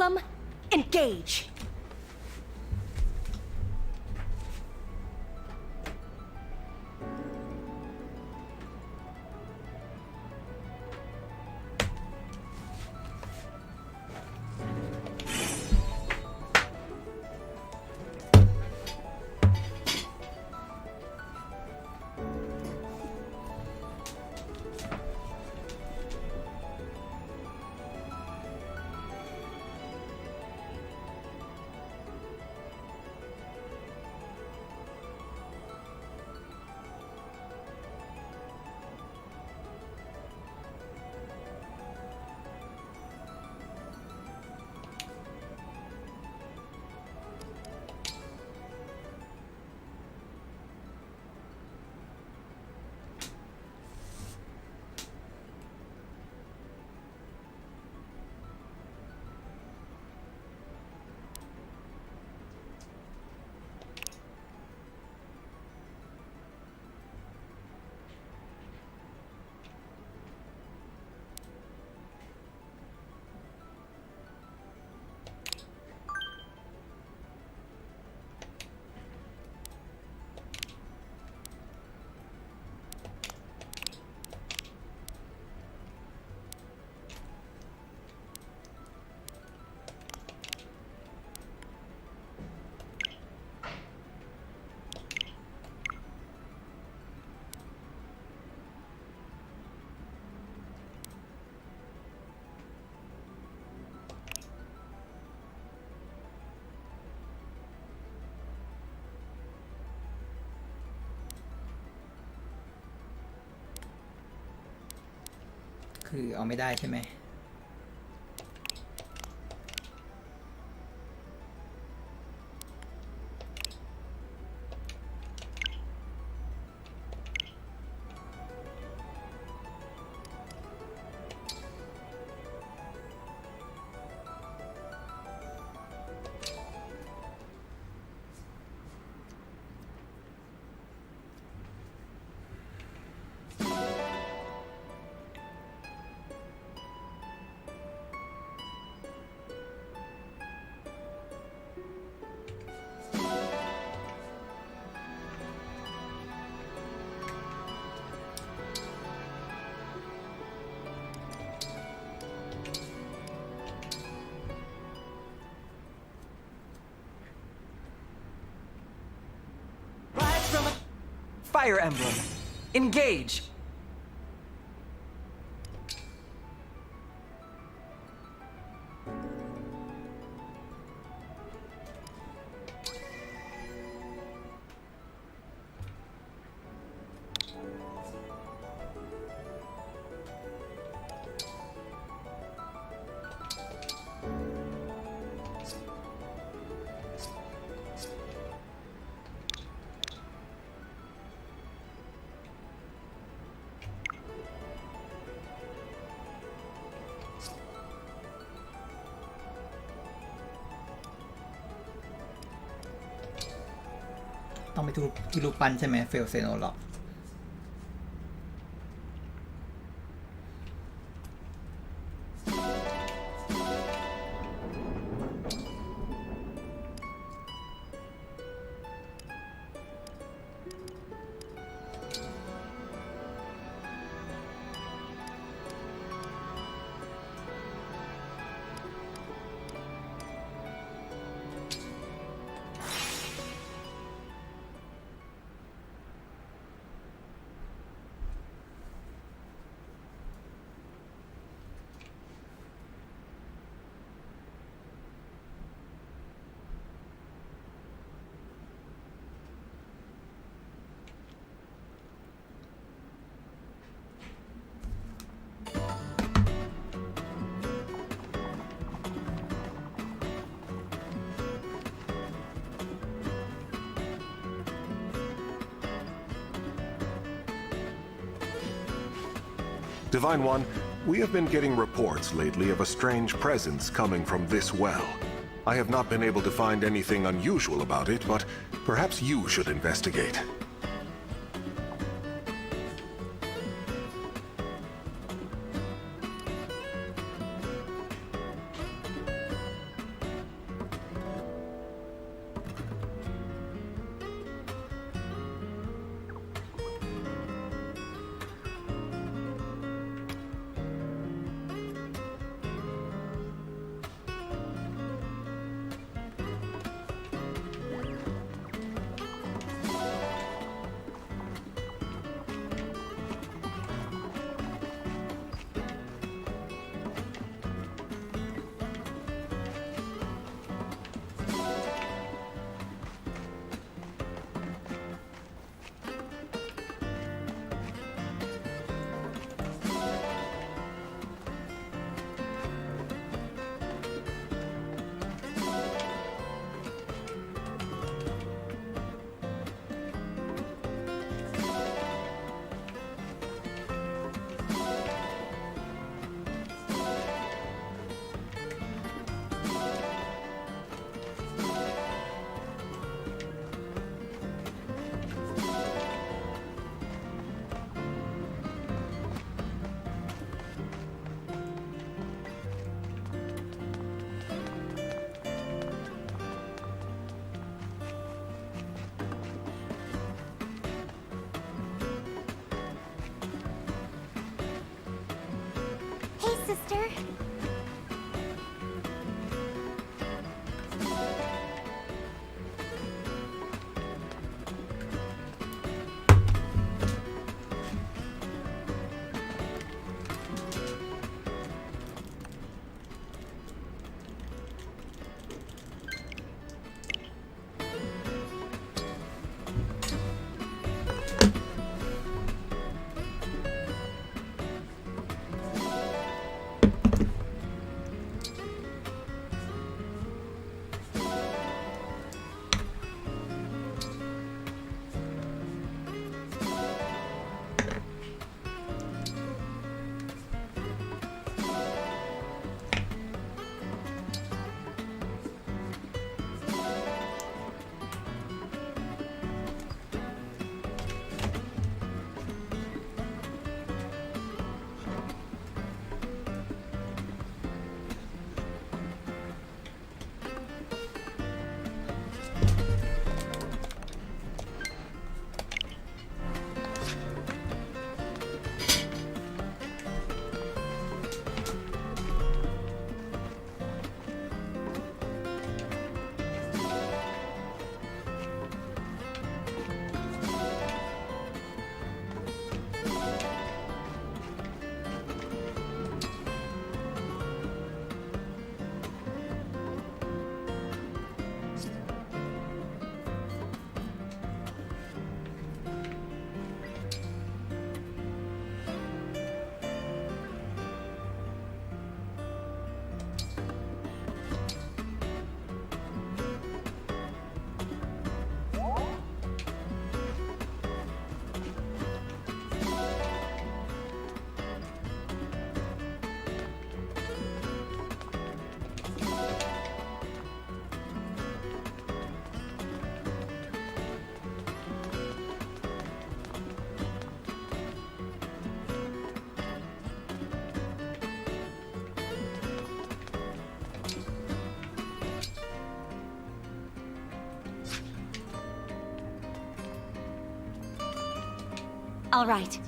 Emblem, engage!คือเอาไม่ได้ใช่ไหมFire Emblem, engage!ต้องไปที่รูปปั้นใช่ไหมเฟลเซโนล็อกDivine One, we have been getting reports lately of a strange presence coming from this well. I have not been able to find anything unusual about it, but perhaps you should investigate. Master? All right.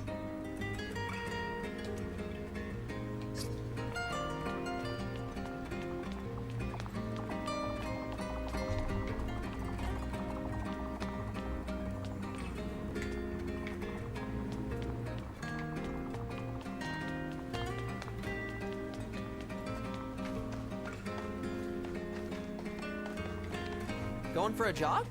Going for a jog?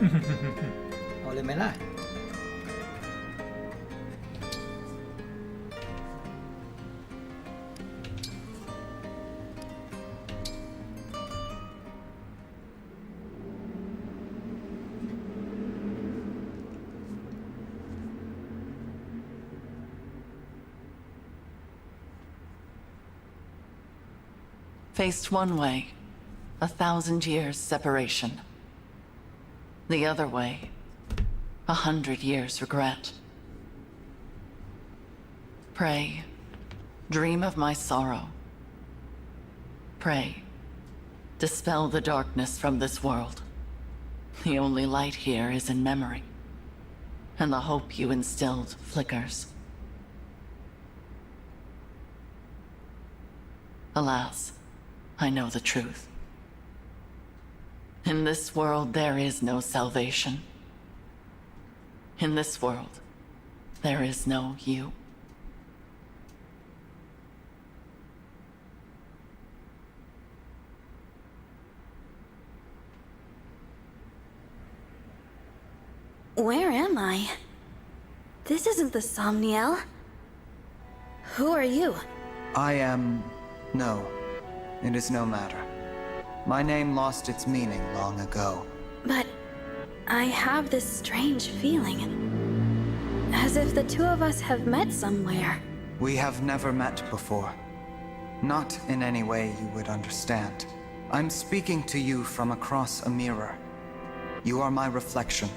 เอาเลยไหมล่ะ Faced one way, 1,000 years separation. The other way, 100 years regret. Pray, dream of my sorrow. Pray, dispel the darkness from this world. The only light here is in memory, and the hope you instilled flickers. Alas, I know the truth. In this world, there is no salvation. In this world, there is no you. Where am I? This isn't the Somniel. Who are you? I am... no. It is no matter. My name lost its meaning long ago. But I have this strange feeling. As if the two of us have met somewhere. We have never met before. Not in any way you would understand. I'm speaking to you from across a mirror. You are my reflection,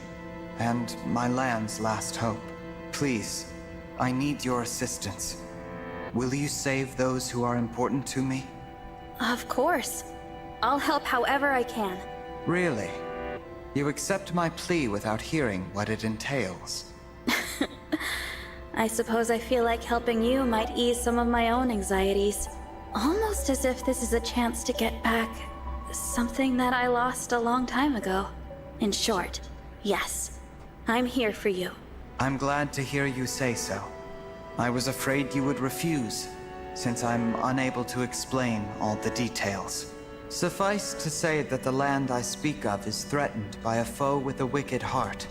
and my land's last hope. Please, I need your assistance. Will you save those who are important to me? Of course. I'll help however I can. Really? You accept my plea without hearing what it entails? I suppose I feel like helping you might ease some of my own anxieties. Almost as if this is a chance to get back something that I lost a long time ago. In short, yes. I'm here for you. I'm glad to hear you say so. I was afraid you would refuse, since I'm unable to explain all the details. Suffice to say that the land I speak of is threatened by a foe with a wicked heart.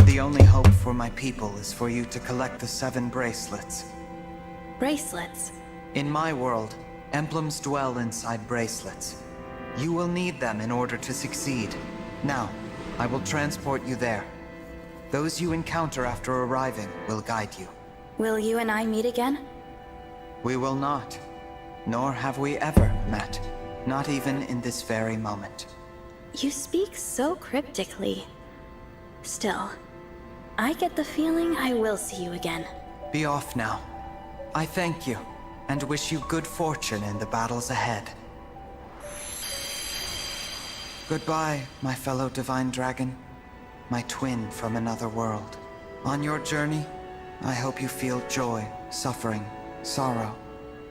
The only hope for my people is for you to collect the 7 bracelets. Bracelets? In my world, emblems dwell inside bracelets. You will need them in order to succeed. Now, I will transport you there. Those you encounter after arriving will guide you. Will you and I meet again? We will not. Nor have we ever met. Not even in this very moment. You speak so cryptically. Still, I get the feeling I will see you again. Be off now. I thank you, and wish you good fortune in the battles ahead. Goodbye, my fellow Divine Dragon. My twin from another world. On your journey, I hope you feel joy, suffering, sorrow,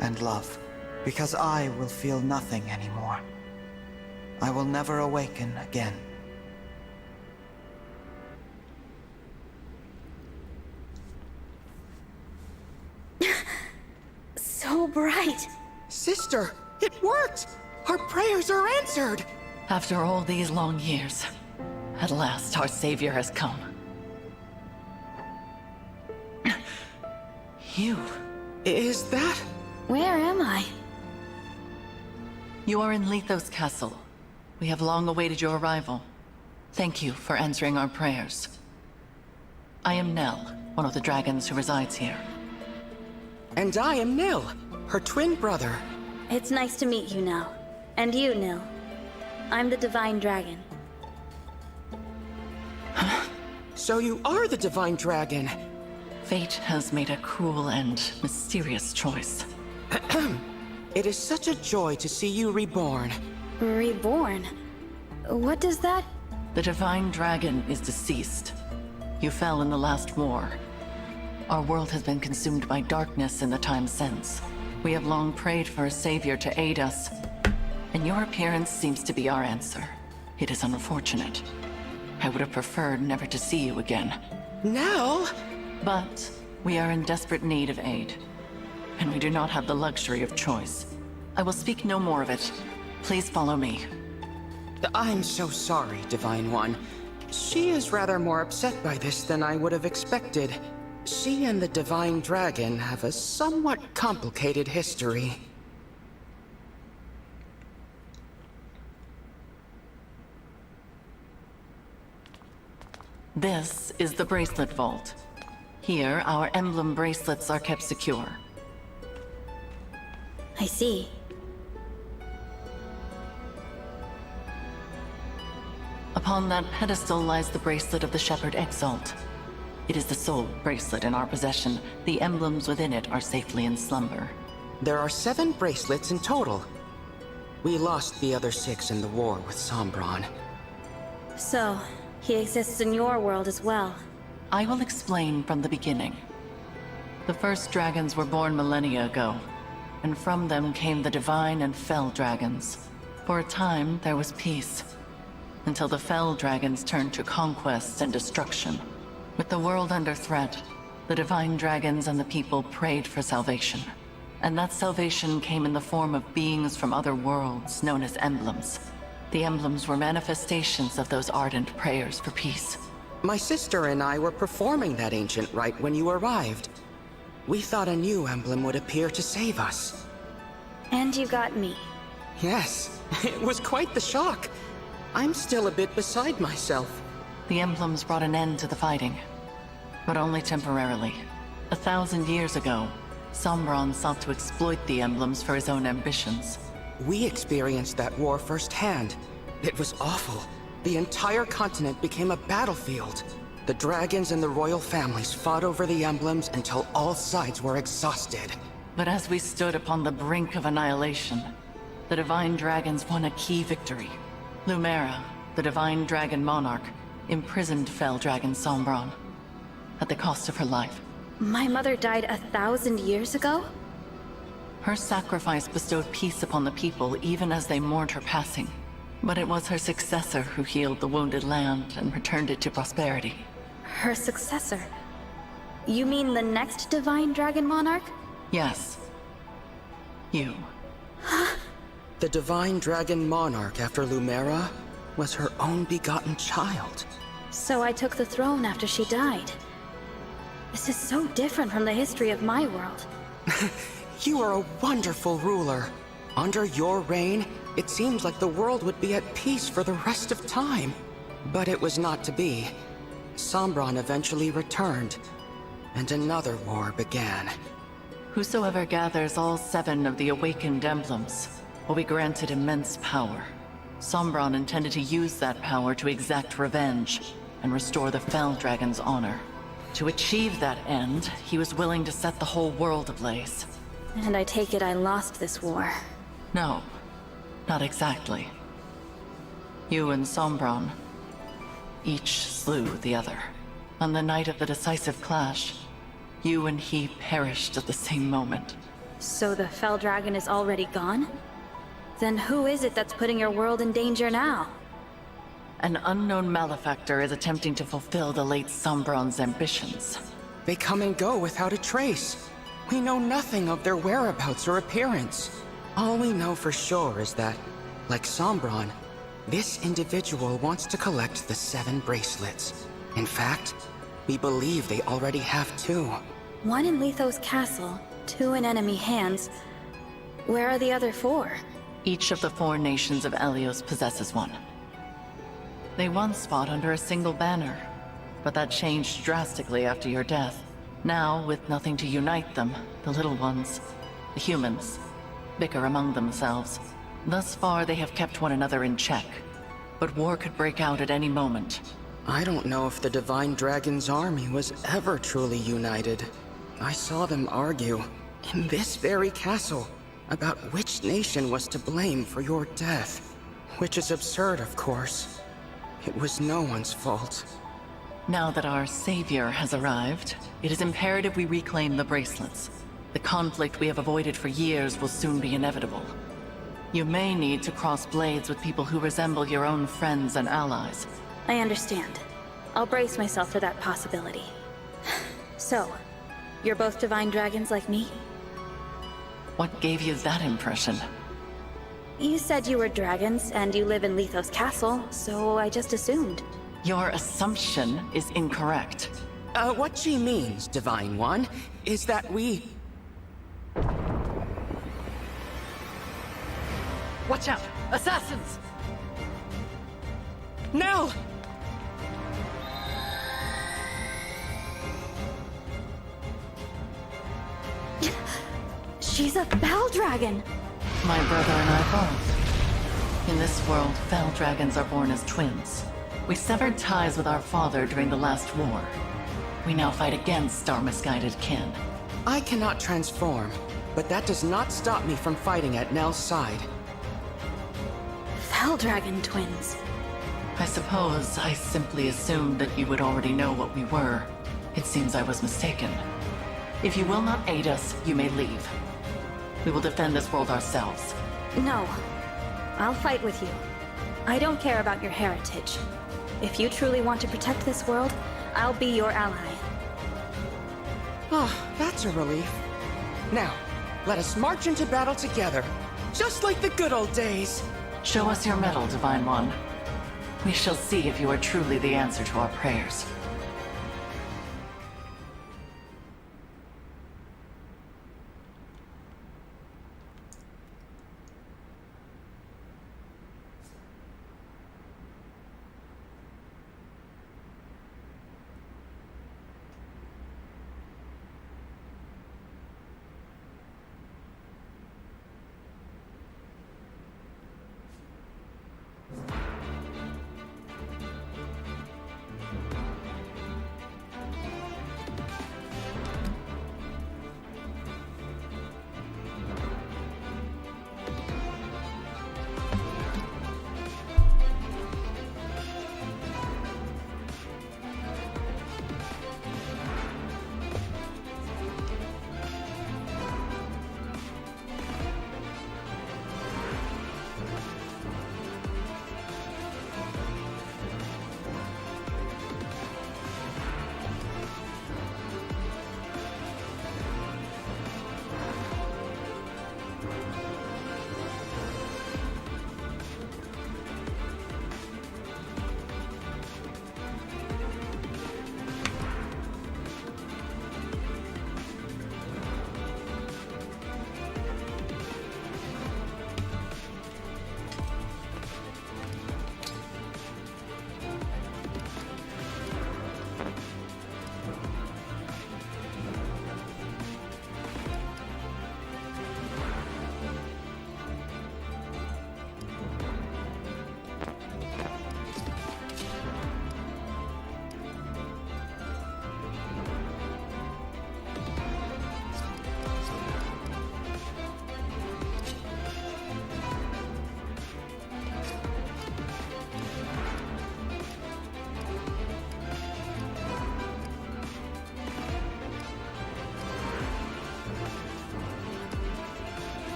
and love. Because I will feel nothing anymore. I will never awaken again. So bright. Sister, it worked! Our prayers are answered! After all these long years, at last our savior has come. You. Is that? Where am I? You are in Lethos Castle. We have long awaited your arrival. Thank you for answering our prayers. I am Nell, one of the dragons who resides here. And I am Nil, her twin brother. It's nice to meet you now. And you, Nil. I'm the Divine Dragon. So you are the Divine Dragon. Fate has made a cruel and mysterious choice. It is such a joy to see you reborn. Reborn? What does that... The Divine Dragon is deceased. You fell in the last war. Our world has been consumed by darkness in the time since. We have long prayed for a savior to aid us, and your appearance seems to be our answer. It is unfortunate. I would have preferred never to see you again. Nell? But we are in desperate need of aid, and we do not have the luxury of choice. I will speak no more of it. Please follow me. I'm so sorry, Divine One. She is rather more upset by this than I would have expected. She and the Divine Dragon have a somewhat complicated history. This is the bracelet vault. Here, our emblem bracelets are kept secure. I see. Upon that pedestal lies the bracelet of the Shepherd Exalt. It is the sole bracelet in our possession. The emblems within it are safely in slumber. There are 7 bracelets in total. We lost the other 6 in the war with Sombron. So, he exists in your world as well. I will explain from the beginning. The first dragons were born millennia ago, and from them came the divine and fell dragons. For a time, there was peace, until the fell dragons turned to conquest and destruction. With the world under threat, the divine dragons and the people prayed for salvation. And that salvation came in the form of beings from other worlds known as emblems. The emblems were manifestations of those ardent prayers for peace. My sister and I were performing that ancient rite when you arrived. We thought a new emblem would appear to save us. And you got me. Yes, it was quite the shock. I'm still a bit beside myself. The emblems brought an end to the fighting, but only temporarily. 1,000 years ago, Sombron sought to exploit the emblems for his own ambitions. We experienced that war firsthand. It was awful. The entire continent became a battlefield. The dragons and the royal families fought over the emblems until all sides were exhausted. But as we stood upon the brink of annihilation, the divine dragons won a key victory. Lumera, the divine dragon monarch, imprisoned fell dragon Sombron, at the cost of her life. My mother died 1,000 years ago? Her sacrifice bestowed peace upon the people even as they mourned her passing. But it was her successor who healed the wounded land and returned it to prosperity. Her successor? You mean the next divine dragon monarch? Yes. You. The divine dragon monarch after Lumera was her own begotten child. So I took the throne after she died. This is so different from the history of my world. You are a wonderful ruler. Under your reign, it seems like the world would be at peace for the rest of time. But it was not to be. Sombron eventually returned, and another war began. Whosoever gathers all 7 of the awakened emblems will be granted immense power. Sombron intended to use that power to exact revenge and restore the Fell Dragon's honor. To achieve that end, he was willing to set the whole world ablaze. And I take it I lost this war. No, not exactly. You and Sombron, each slew the other. On the night of the decisive clash, you and he perished at the same moment. So the Fell Dragon is already gone? Then who is it that's putting your world in danger now? An unknown malefactor is attempting to fulfill the late Sombron's ambitions. They come and go without a trace. We know nothing of their whereabouts or appearance. All we know for sure is that, like Sombron, this individual wants to collect the 7 bracelets. In fact, we believe they already have 2. 1 in Lethos Castle, 2 in enemy hands. Where are the other 4? Each of the 4 nations of Elios possesses one. They once fought under a single banner, but that changed drastically after your death. Now, with nothing to unite them, the little ones, the humans, bicker among themselves. Thus far, they have kept one another in check, but war could break out at any moment. I don't know if the Divine Dragon's army was ever truly united. I saw them argue, in this very castle, about which nation was to blame for your death. Which is absurd, of course. It was no one's fault. Now that our savior has arrived, it is imperative we reclaim the bracelets. The conflict we have avoided for years will soon be inevitable. You may need to cross blades with people who resemble your own friends and allies. I understand. I'll brace myself for that possibility. So, you're both divine dragons like me? What gave you that impression? You said you were dragons, and you live in Lethos Castle, so I just assumed. Your assumption is incorrect. What she means, Divine One, is that we... Watch out! Assassins! Nell! She's a Bell Dragon! My brother and I both. In this world, Fel dragons are born as twins. We severed ties with our father during the last war. We now fight against our misguided kin. I cannot transform, but that does not stop me from fighting at Nell's side. Bell Dragon twins. I suppose I simply assumed that you would already know what we were. It seems I was mistaken. If you will not aid us, you may leave. We will defend this world ourselves. No. I'll fight with you. I don't care about your heritage. If you truly want to protect this world, I'll be your ally. Ah, that's a relief. Now, let us march into battle together, just like the good old days. Show us your mettle, Divine One. We shall see if you are truly the answer to our prayers.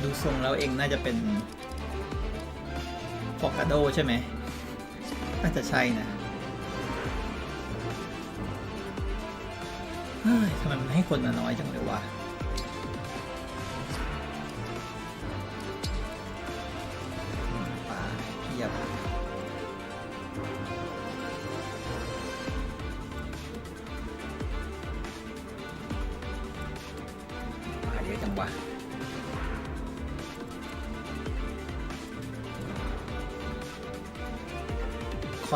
ดูทรงแล้วเองน่าจะเป็นฟอกกาโดใช่ไหมน่าจะใช่นะเฮ้ยทำไมมันให้คนมาน้อยจังเลยวะป่าเพียบป่าเยอะจังวะ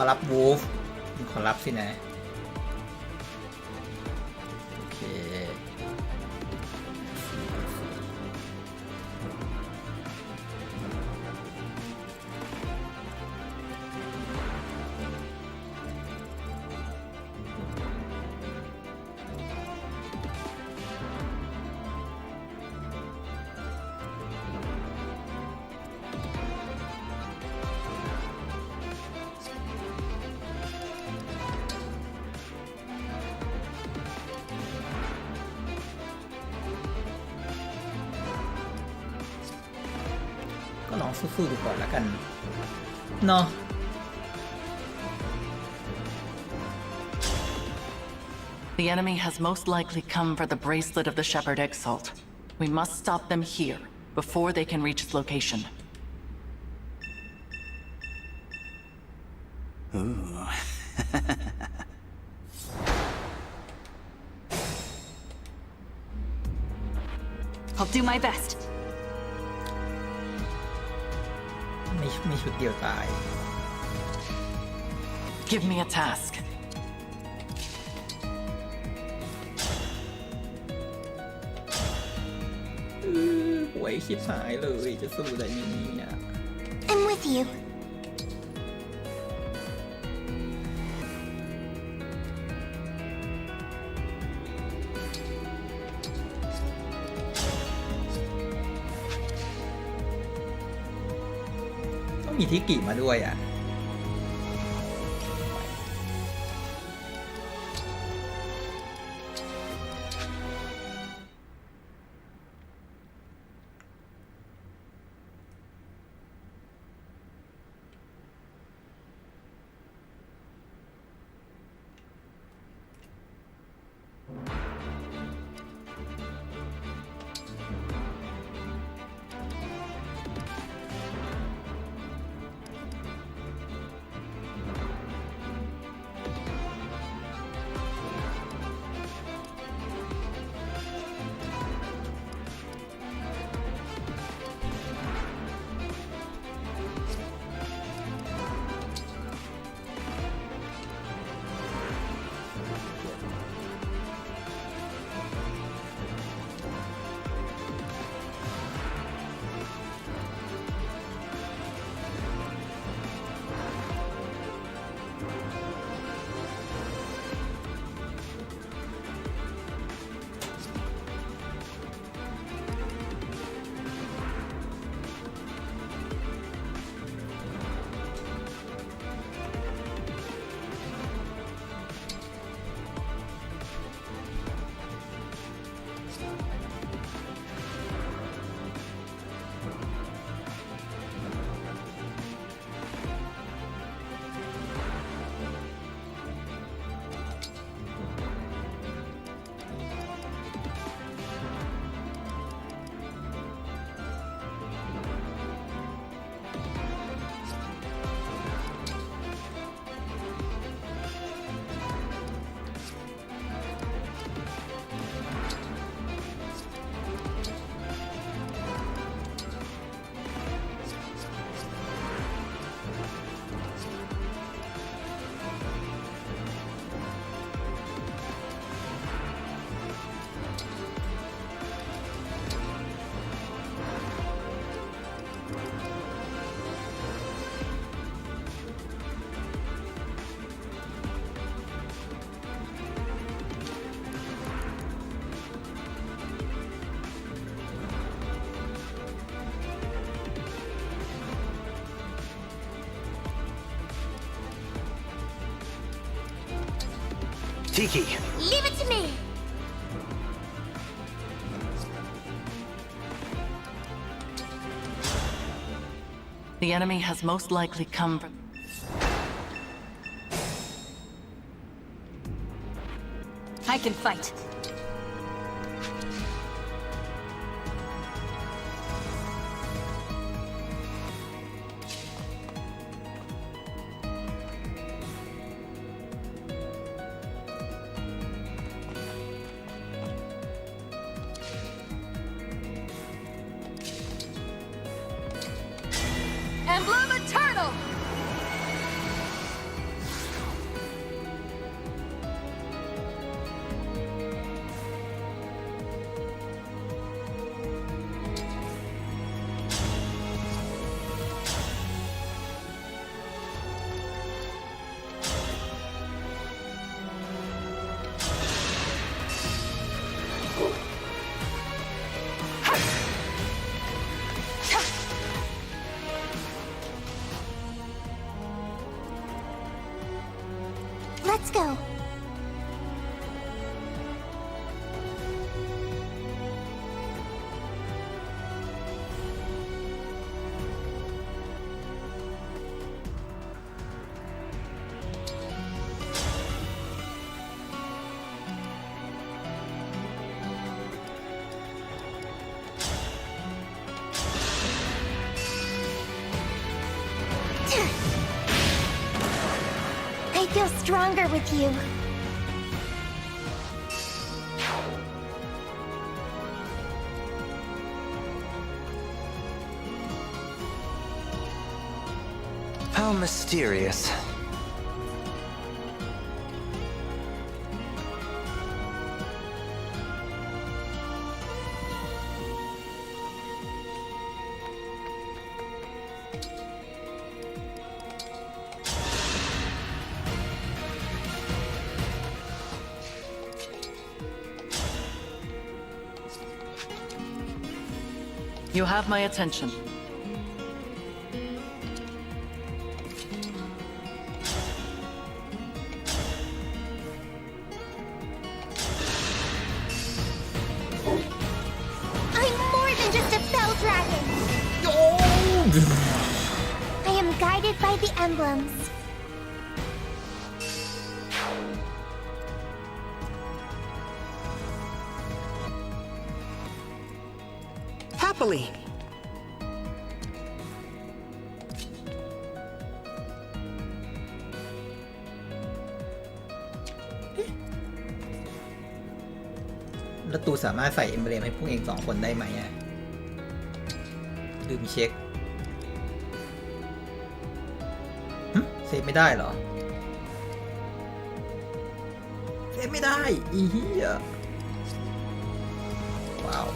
ขอรับวูฟ ขอรับสินะโอเคก็ลองสู้ๆดูก่อนแล้วกันเนาะ The enemy has most likely come for the bracelet of the Shepherd Exalt. We must stop them here, before they can reach its location. I'll do my best. ไม่ชุดเดียวตาย Give me a task. หวยคิดหายเลยจะสู้ได้ไหมเนี่ย I'm with you. ต้องมีทิกิมาด้วยอ่ะTiki. Leave it to me. The enemy has most likely come from... I can fight. Emblem Eternal! Let's go. I feel stronger with you. How mysterious. You have my attention. I'm more than just a fell dragon. I am guided by the emblems. Happily.แล้วตูสามารถใส่เอมเบรมให้พวกเอง2 คนได้ไหมอ่ะลืมเช็คเซฟไม่ได้เหรอเซฟไม่ได้อีเหี้ยว้าว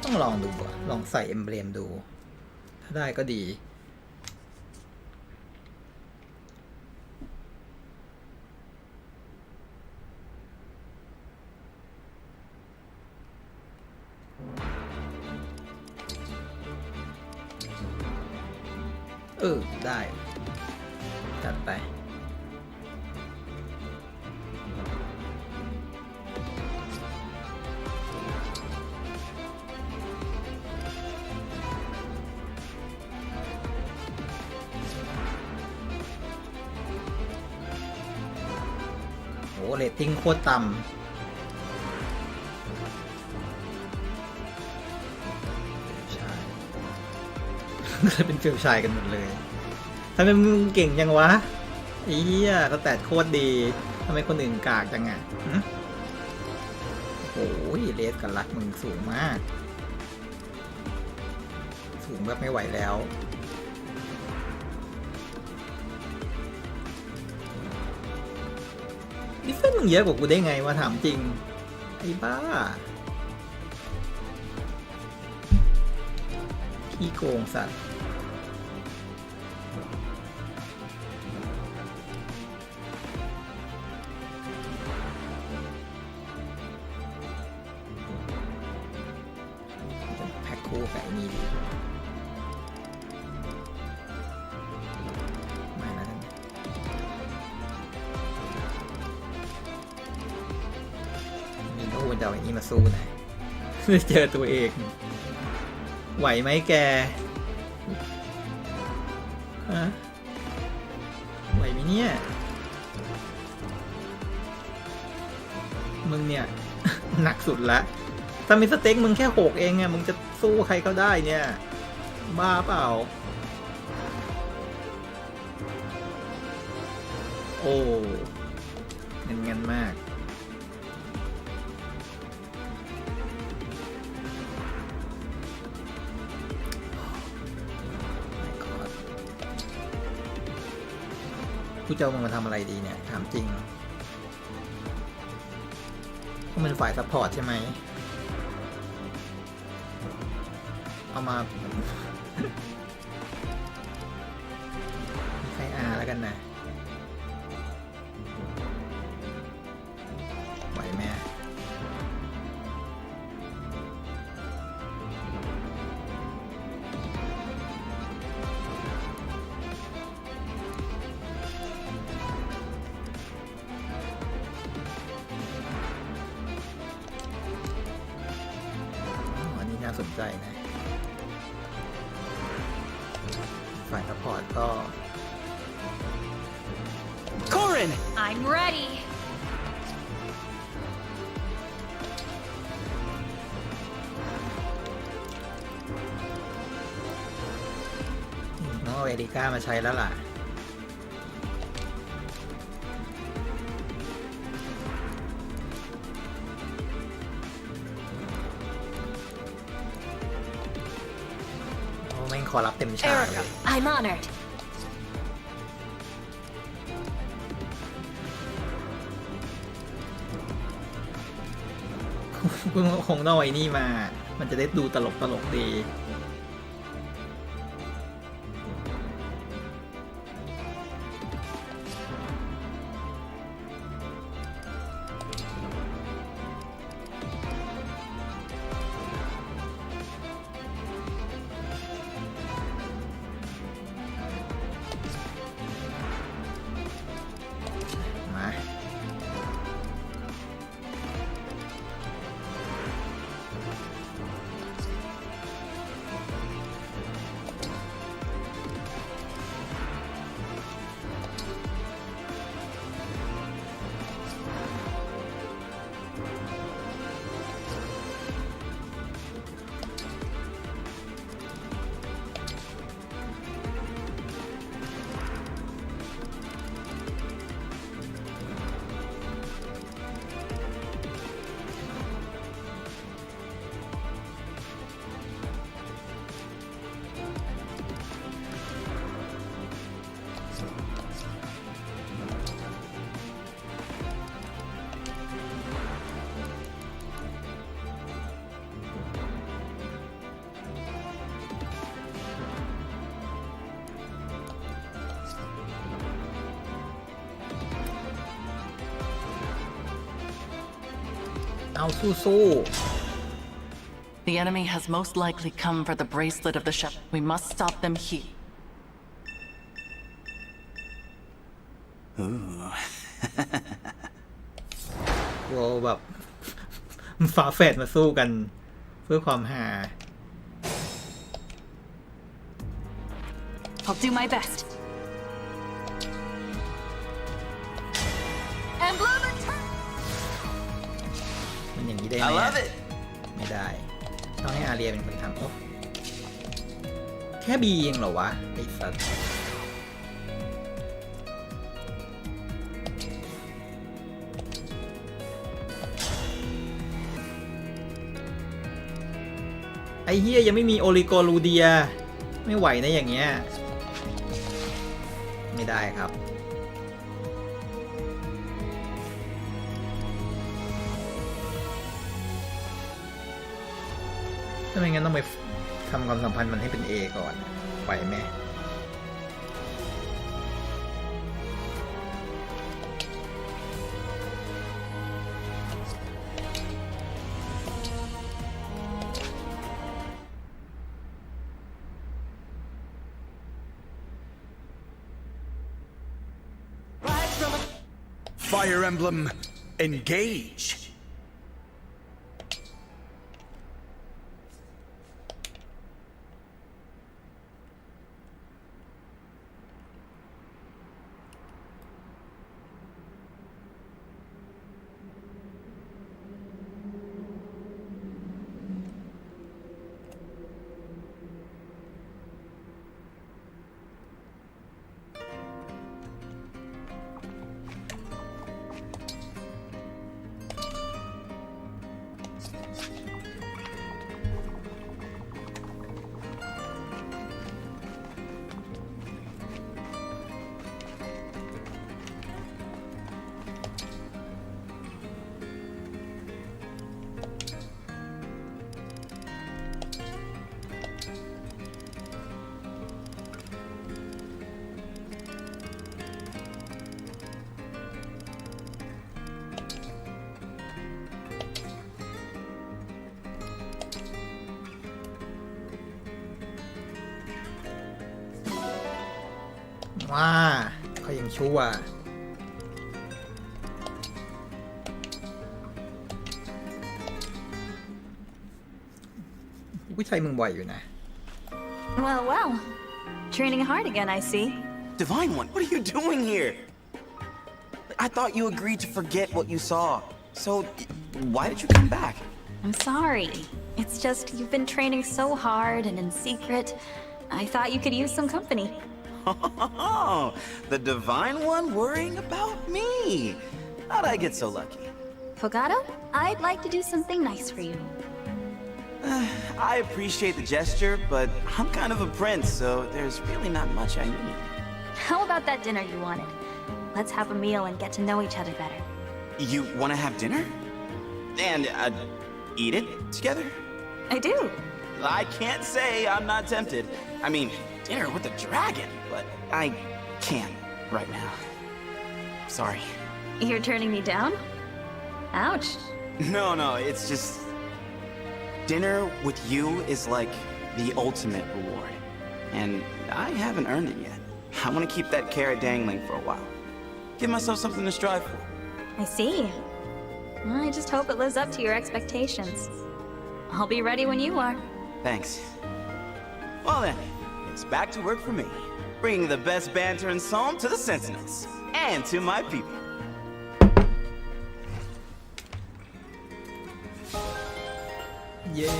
ต้องลองดูอ่ะลองใส่เอมเบรมดู ถ้าได้ก็ดีได้จัดไปโหเรตติ้งโคตรต่ำก็เป็นเฟลชายกันหมดเลยทำไมมึงเก่งจังวะไอ้เหี้ยสแตทโคตรดีทำไมคนอื่นกากจังอ่ะโอ้ยเลสกับรักมึงสูงมากสูงแบบไม่ไหวแล้วดิฟเฟนมึงเยอะกว่ากูได้ไงวะถามจริงไอ้บ้าพี่โกงสัตว์แพ็คคู่กับไอ้นี่ดีไม่นะมีโอ้จะเอาไอ้นี่มาสู้นะเจอตัวเองไหวไหมแกฮะไหวไหมเนี่ยมึงเนี่ย หนักสุดละถ้ามีสเต็กมึงแค่6เองอะมึงจะสู้ใครก็ได้เนี่ยบ้าเปล่าโอ้เงินมากกูจะเอามันมาทำอะไรดีเนี่ยถามจริงก็เป็นฝ่ายซัพพอร์ตใช่ไหมเอามา มีใครแล้ว กันนะไหวไหมอันนี้น่าสนใจนะฝ่ายซัพพอร์ตก็ Corin! I'm ready. น้องเอาเอริก้ามาใช้แล้วล่ะโอ้แม่งขอรับเต็มฉากเลย I'm honored. คุณคงต้องไอ้นี่มา มันจะได้ดูตลกดี มา เอาสู้ The enemy has most likely come for the bracelet of the shepherd. We must stop them here. ๆกลัวแบบ ฝาแฝดมาสู้กัน เพื่อความหา I'll do my best. Emblem attack! มันอย่างนี้ได้ไหม I love it. ไม่ได้ ต้องให้อาเรียเป็นคนทำโอ้แค่บีเองเหรอวะ ไอ้สัสไอ้เฮียยังไม่มีโอลิโกลูเดีย ไม่ไหวนะอย่างเงี้ย ไม่ได้ครับ ถ้าไม่งั้นต้องไปทำความสัมพันธ์มันให้เป็น A ก่อนไหวไหม Fire Emblem, engage! ว้าเขายังชั่วผู้ชายมึงบ่อยอยู่นะ Well. Training hard again, I see. Divine One, what are you doing here? I thought you agreed to forget what you saw. So, why did you come back? I'm sorry. It's just you've been training so hard and in secret. I thought you could use some company. Oh, the Divine One worrying about me. How'd I get so lucky? Fogado, I'd like to do something nice for you. I appreciate the gesture, but I'm kind of a prince, so there's really not much I need. How about that dinner you wanted? Let's have a meal and get to know each other better. You want to have dinner? And, eat it together? I do. I can't say I'm not tempted. I mean, dinner with a dragon, but I can't right now. Sorry. You're turning me down? Ouch. No, it's just... Dinner with you is like the ultimate reward. And I haven't earned it yet. I want to keep that carrot dangling for a while. Give myself something to strive for. I see. I just hope it lives up to your expectations. I'll be ready when you are. Thanks. Well then, it's back to work for me. Bringing the best banter and song to the Sentinels. And to my people. เย้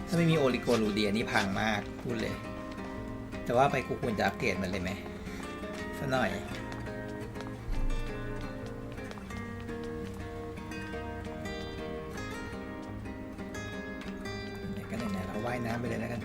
ถ้าไม่มีโอริโกลูเดียนี่พังมากพูดเลยแต่ว่าไปกูควรจะอัปเกรดมันเลยไหมสักหน่อยว่ายน้ำไปเลยแล้วกัน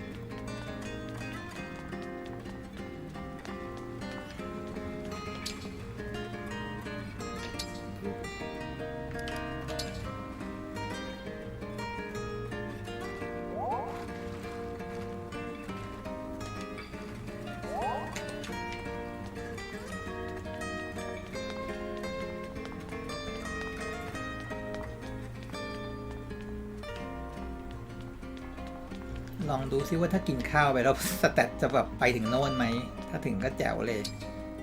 ลองดูซิว่าถ้ากินข้าวไปแล้วสแตทจะแบบไปถึงโน่นไหมถ้าถึงก็แจ๋วเลย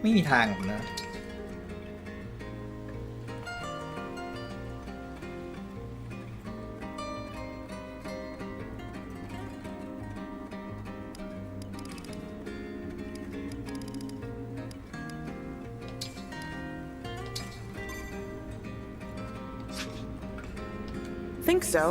ไม่มีทางหรอกนะ Think so.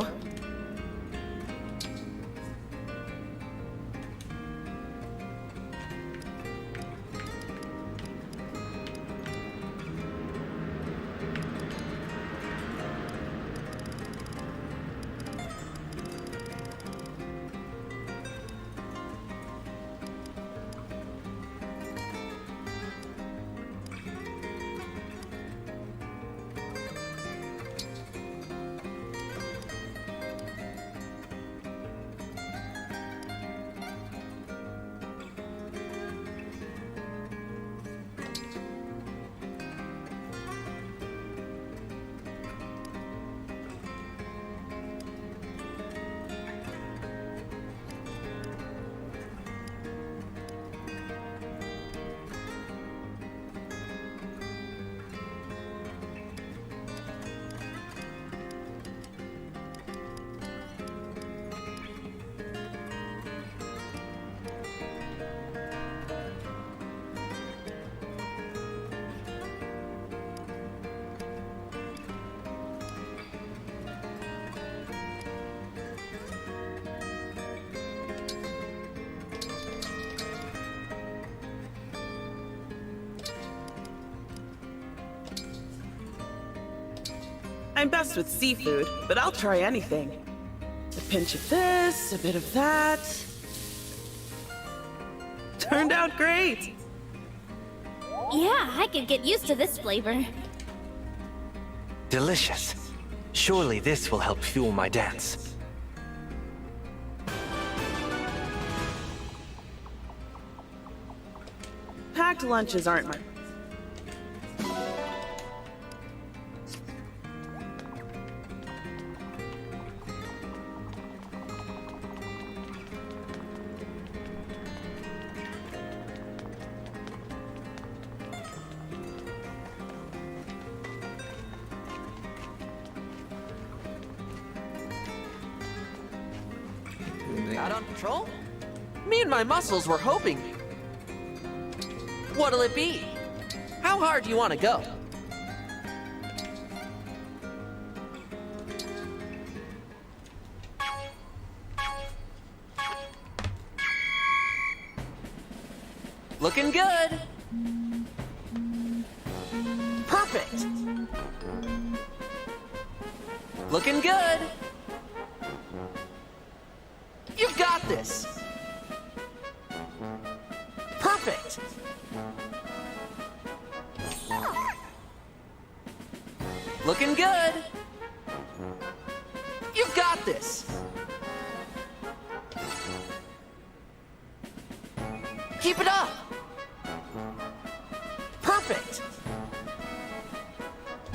I'm best with seafood, but I'll try anything. A pinch of this, a bit of that. Turned out great! Yeah, I could get used to this flavor. Delicious. Surely this will help fuel my dance. Packed lunches aren't my... Out on patrol? Me and my muscles were hoping. What'll it be? How hard do you want to go? Looking good. Perfect. Looking good. You've got this. Perfect. Looking good. You've got this. Keep it up. Perfect.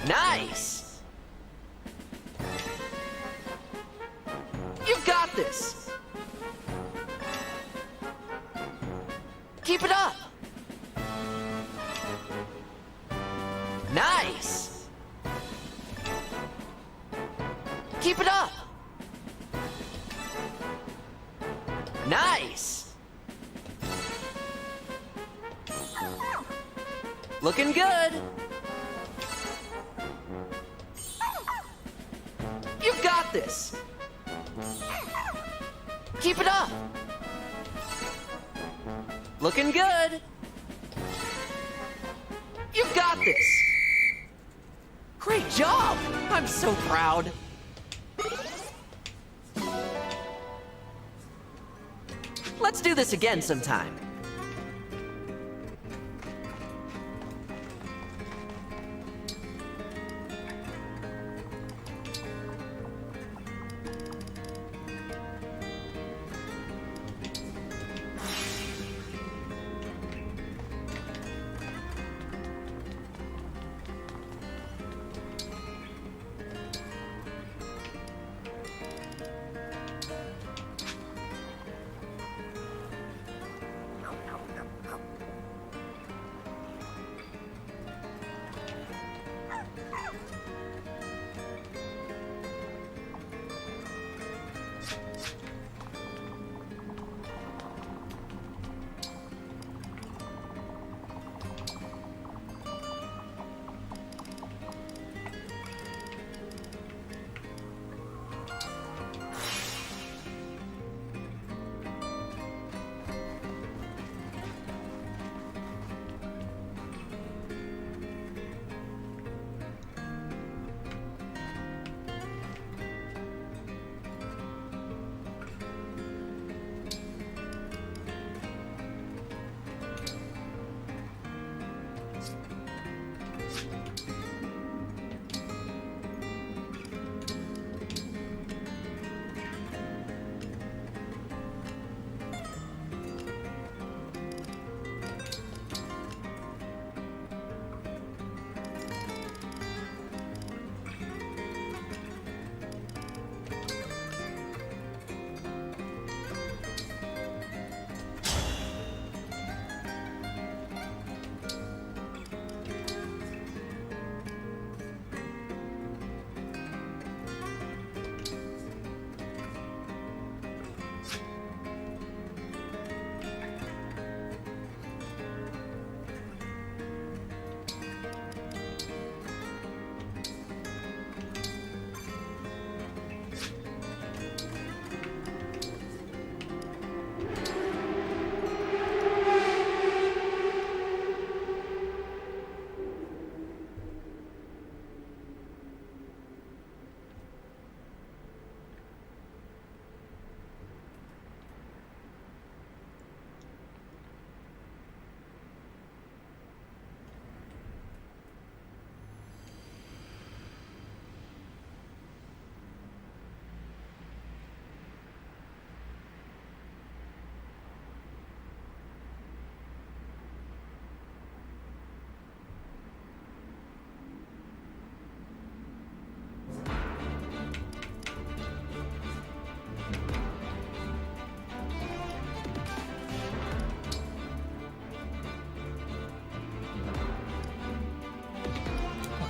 Nice. You've got this. Keep it up. Nice. Keep it up. Nice. Looking good. You've got this. Keep it up. Looking good. You've got this. Great job. I'm so proud. Let's do this again sometime.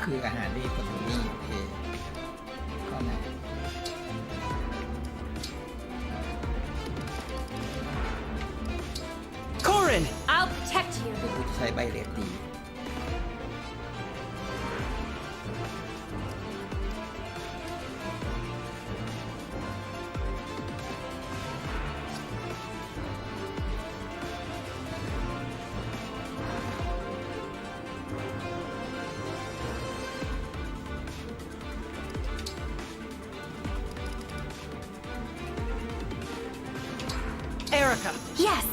คืออาหารที่คนนี้โอเคก็นะ ใบเลดดี Erica! Yes!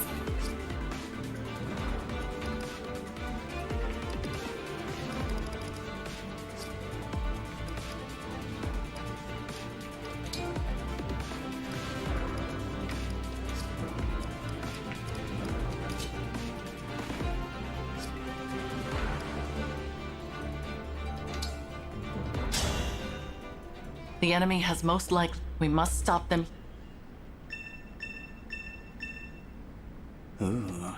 The enemy has most likely. We must stop them. Ooh.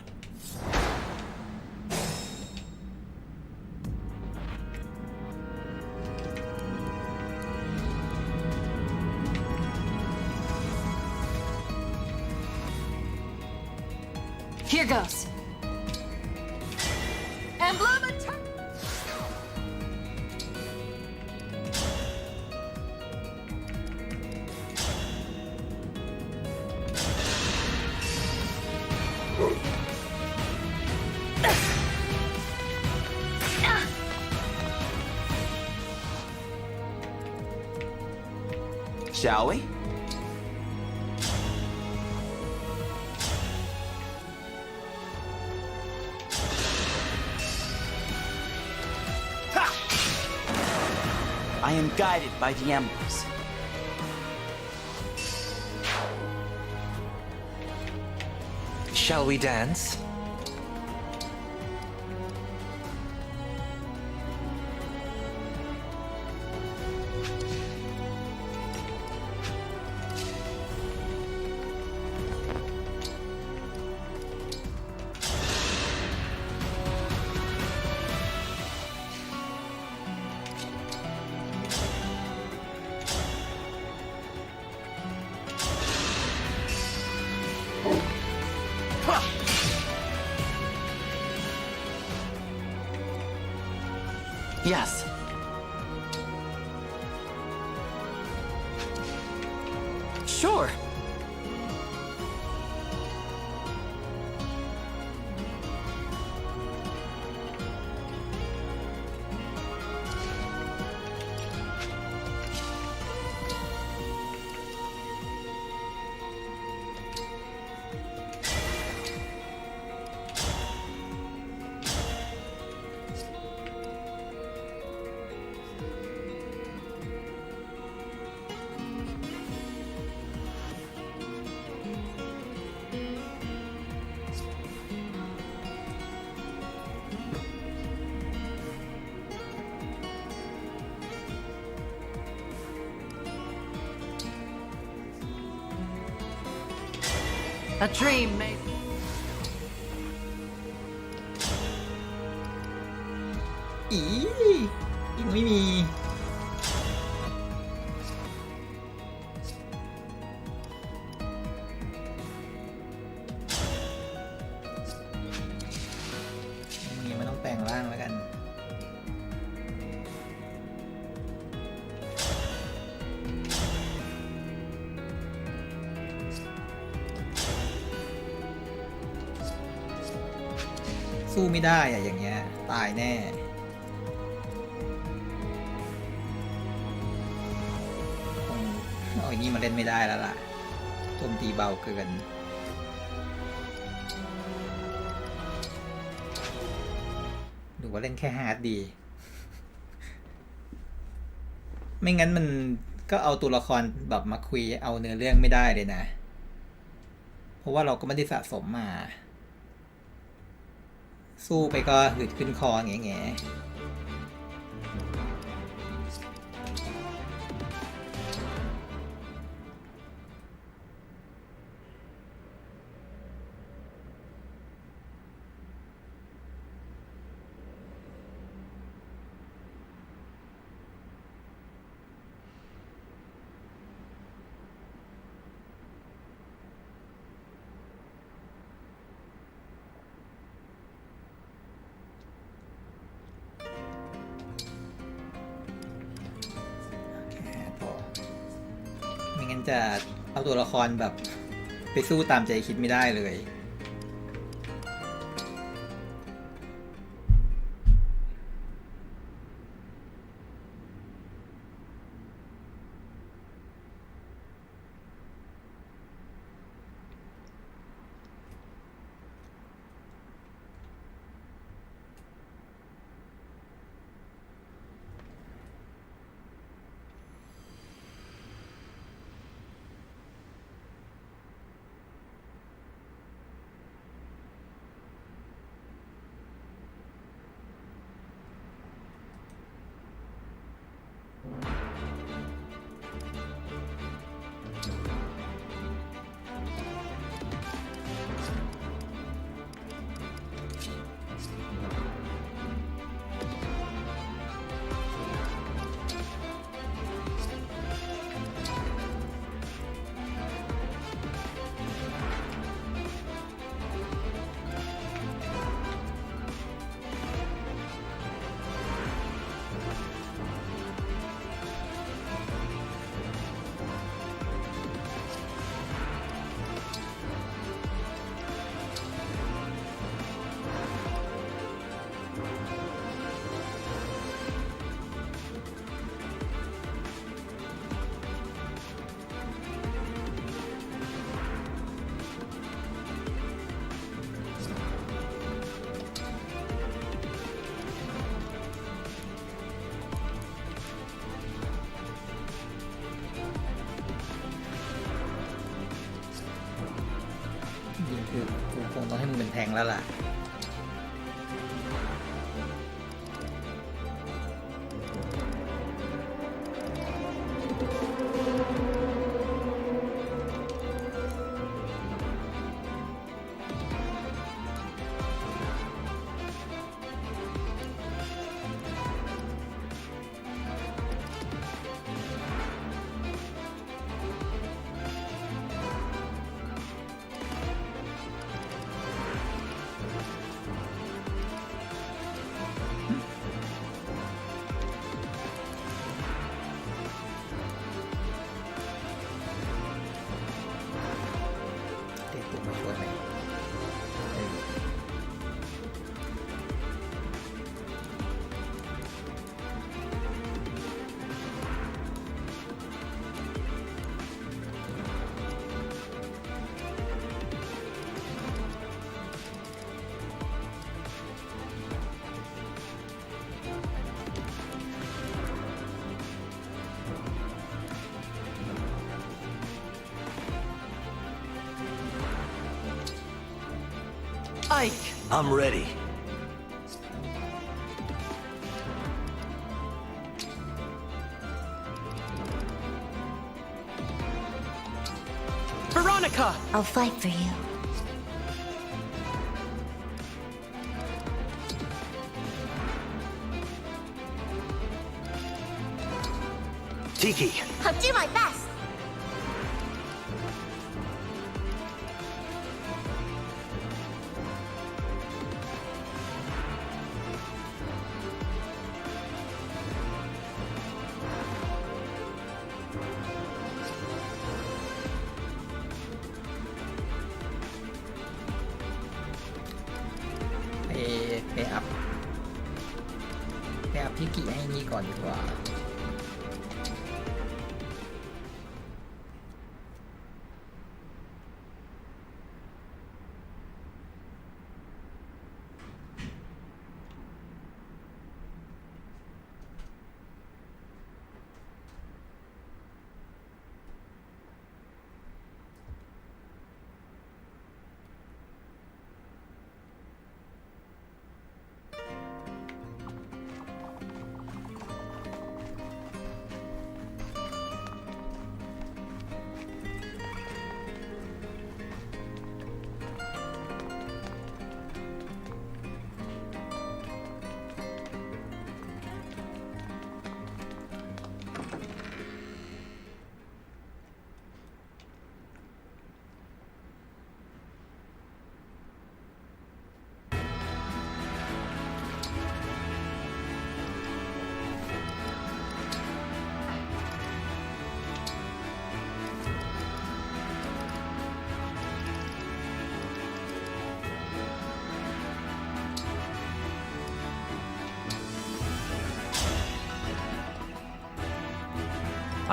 Here goes. Emblem attack! Shall we? I am guided by the emblems. Shall we dance? Yes. Sure. A dream made. อียังไม่มี นี่มันต้องแปลงร่างแล้วกัน สู้ไม่ได้อะอย่างเงี้ย ตายแน่คงเอาอย่างนี้มาเล่นไม่ได้แล้วล่ะโจมตีเบาเกิน หรือว่าเล่นแค่ฮาร์ดดี ไม่งั้นมันก็เอาตัวละครแบบมาคุยเอาเนื้อเรื่องไม่ได้เลยนะ เพราะว่าเราก็ไม่ได้สะสมมา สู้ไปก็หืดขึ้นคอแง่ ไม่งั้นจะเอาตัวละครแบบไปสู้ตามใจคิดไม่ได้เลยจริงคือกูคงต้องให้มึงเป็นแทงแล้วล่ะIke! I'm ready. Veronica! I'll fight for you. Tiki! I'll do my best.ไปอัพที่กี่ให้นี่ก่อนดีกว่า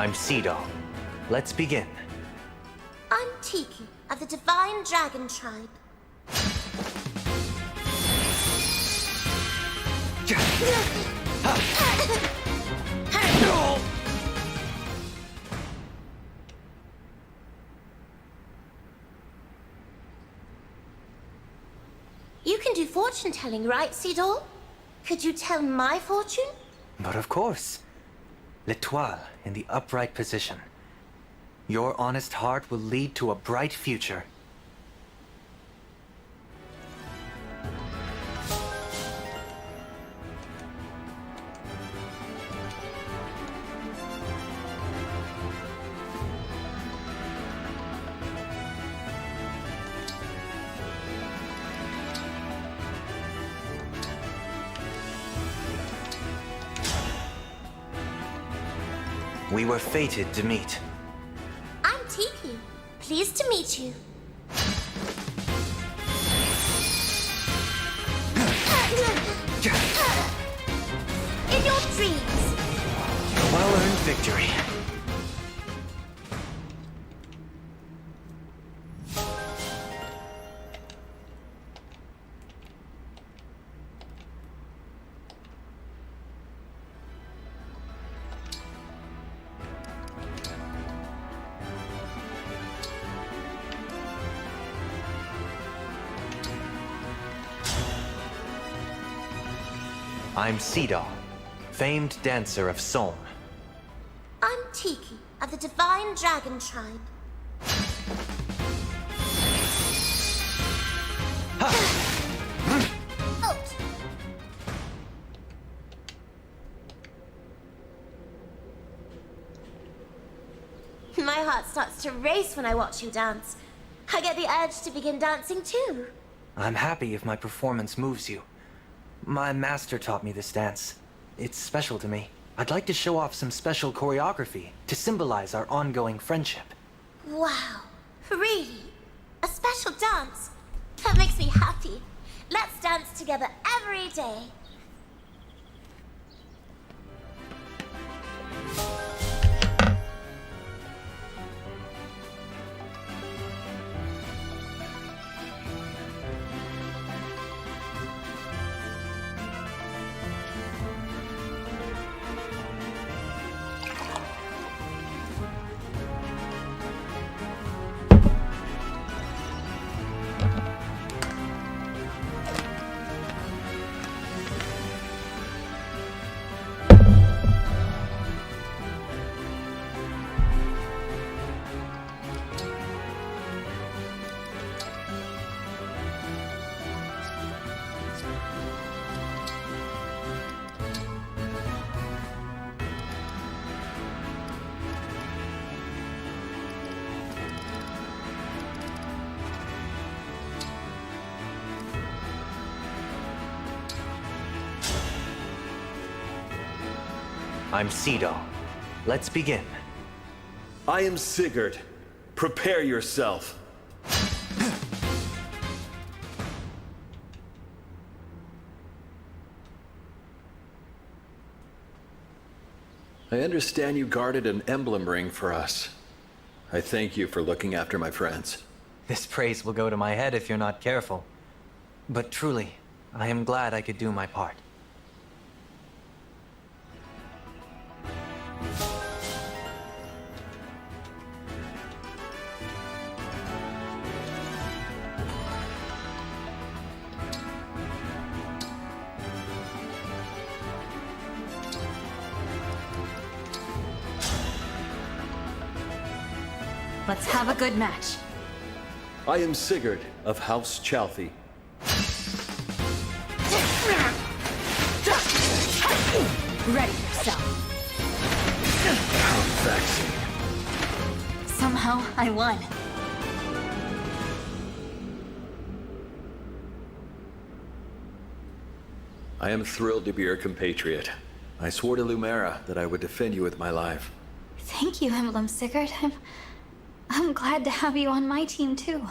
I'm Cedar. Let's begin. I'm Tiki, of the Divine Dragon Tribe. You can do fortune telling, right, Cedar? Could you tell my fortune? But of course. L'Etoile in the upright position. Your honest heart will lead to a bright future. We were fated to meet. I'm Tiki. Pleased to meet you. In your dreams. A well-earned victory. I'm Cedar, famed dancer of Somme. I'm Tiki, of the Divine Dragon Tribe. Out. My heart starts to race when I watch you dance. I get the urge to begin dancing too. I'm happy if my performance moves you. My master taught me this dance. It's special to me. I'd like to show off some special choreography to symbolize our ongoing friendship. Wow, really? A special dance? That makes me happy. Let's dance together every day. I'm Cedar. Let's begin. I am Sigurd. Prepare yourself. I understand you guarded an emblem ring for us. I thank you for looking after my friends. This praise will go to my head if you're not careful. But truly, I am glad I could do my part. Let's have a good match. I am Sigurd of House Chalthy. Ready yourself. How vexing. Somehow, I won. I am thrilled to be your compatriot. I swore to Lumera that I would defend you with my life. Thank you, Emblem Sigurd. I'm glad to have you on my team, too.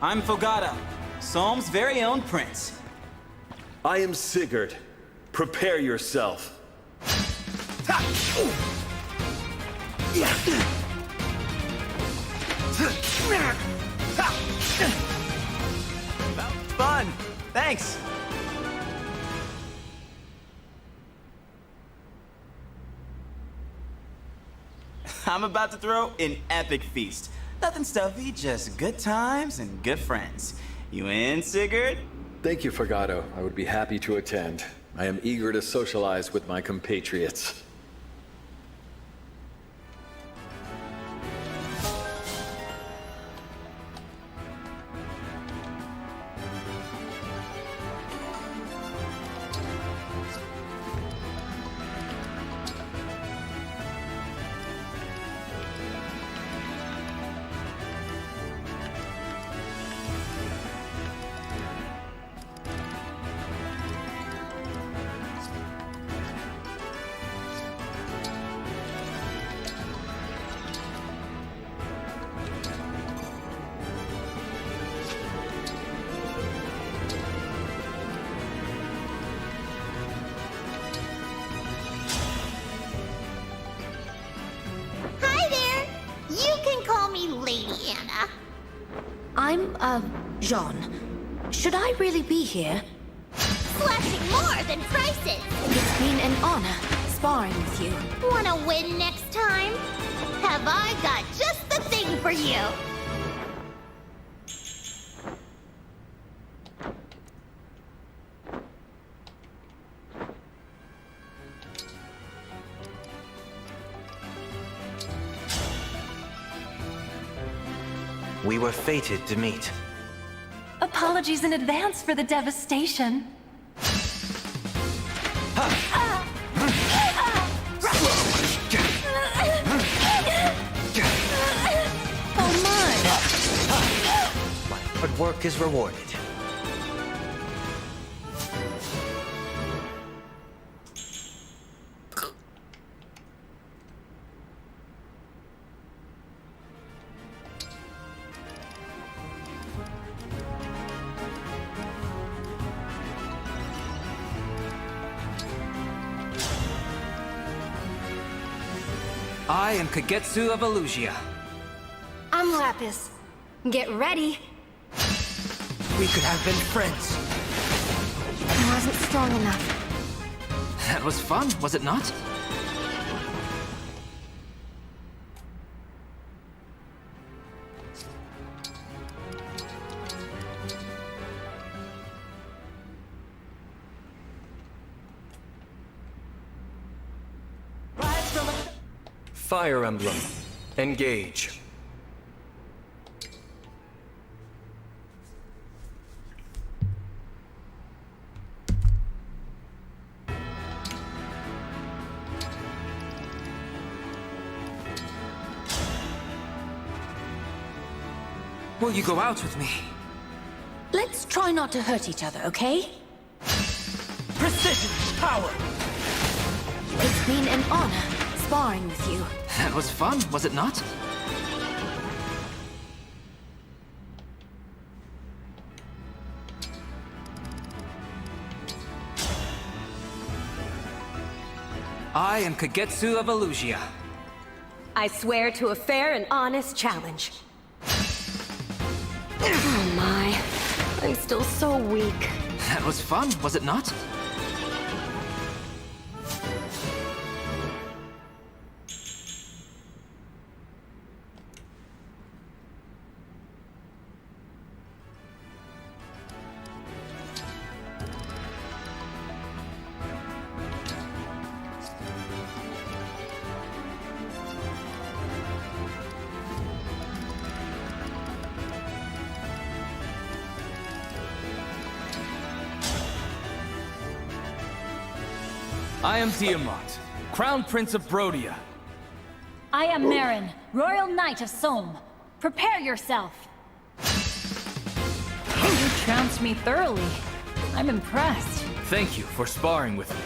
I'm Fogata, Solm's very own prince. I am Sigurd. Prepare yourself. Fun! Thanks! I'm about to throw an epic feast. Nothing stuffy, just good times and good friends. You in, Sigurd? Thank you, Fogado. I would be happy to attend. I am eager to socialize with my compatriots. Hi there! You can call me Lady Anna. I'm, Jean. Should I really be here? Slashing more than prices! It's been an honor sparring with you. Wanna win next time? Have I got just the thing for you? We were fated to meet. Apologies in advance for the devastation. Oh my! My hard work is rewarded. I am Kagetsu of Elusia. I'm Lapis. Get ready. We could have been friends. I wasn't strong enough. That was fun, was it not? Fire Emblem. Engage. Will you go out with me? Let's try not to hurt each other, okay? Precision! Power! It's been an honor sparring with you. That was fun, was it not? I am Kagetsu of Elusia. I swear to a fair and honest challenge. Oh my, I'm still so weak. That was fun, was it not? I am Tiamat, Crown Prince of Brodia. I am Marin, Royal Knight of Somme. Prepare yourself. You trounced me thoroughly. I'm impressed. Thank you for sparring with me.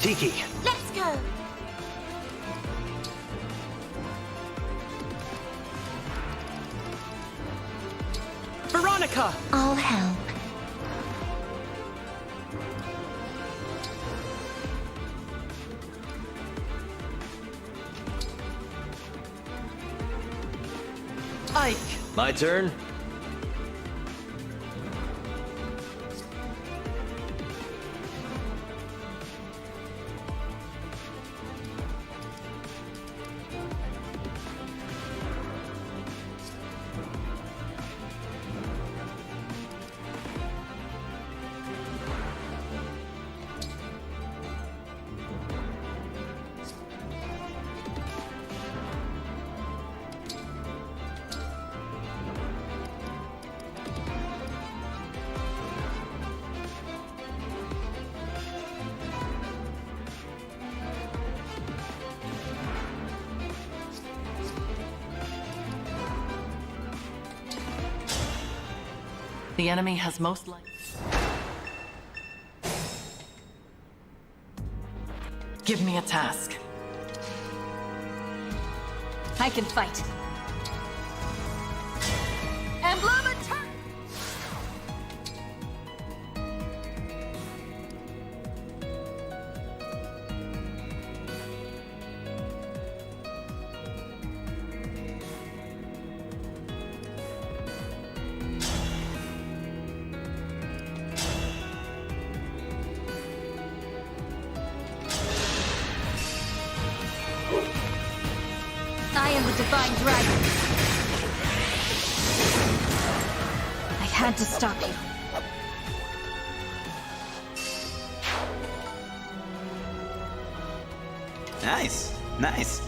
Tiki. Let's go. Veronica! I'll help. Ike! My turn? The enemy has most likely... Give me a task. I can fight. Emblem attack! I am the Divine Dragon. I had to stop you. Nice. Nice.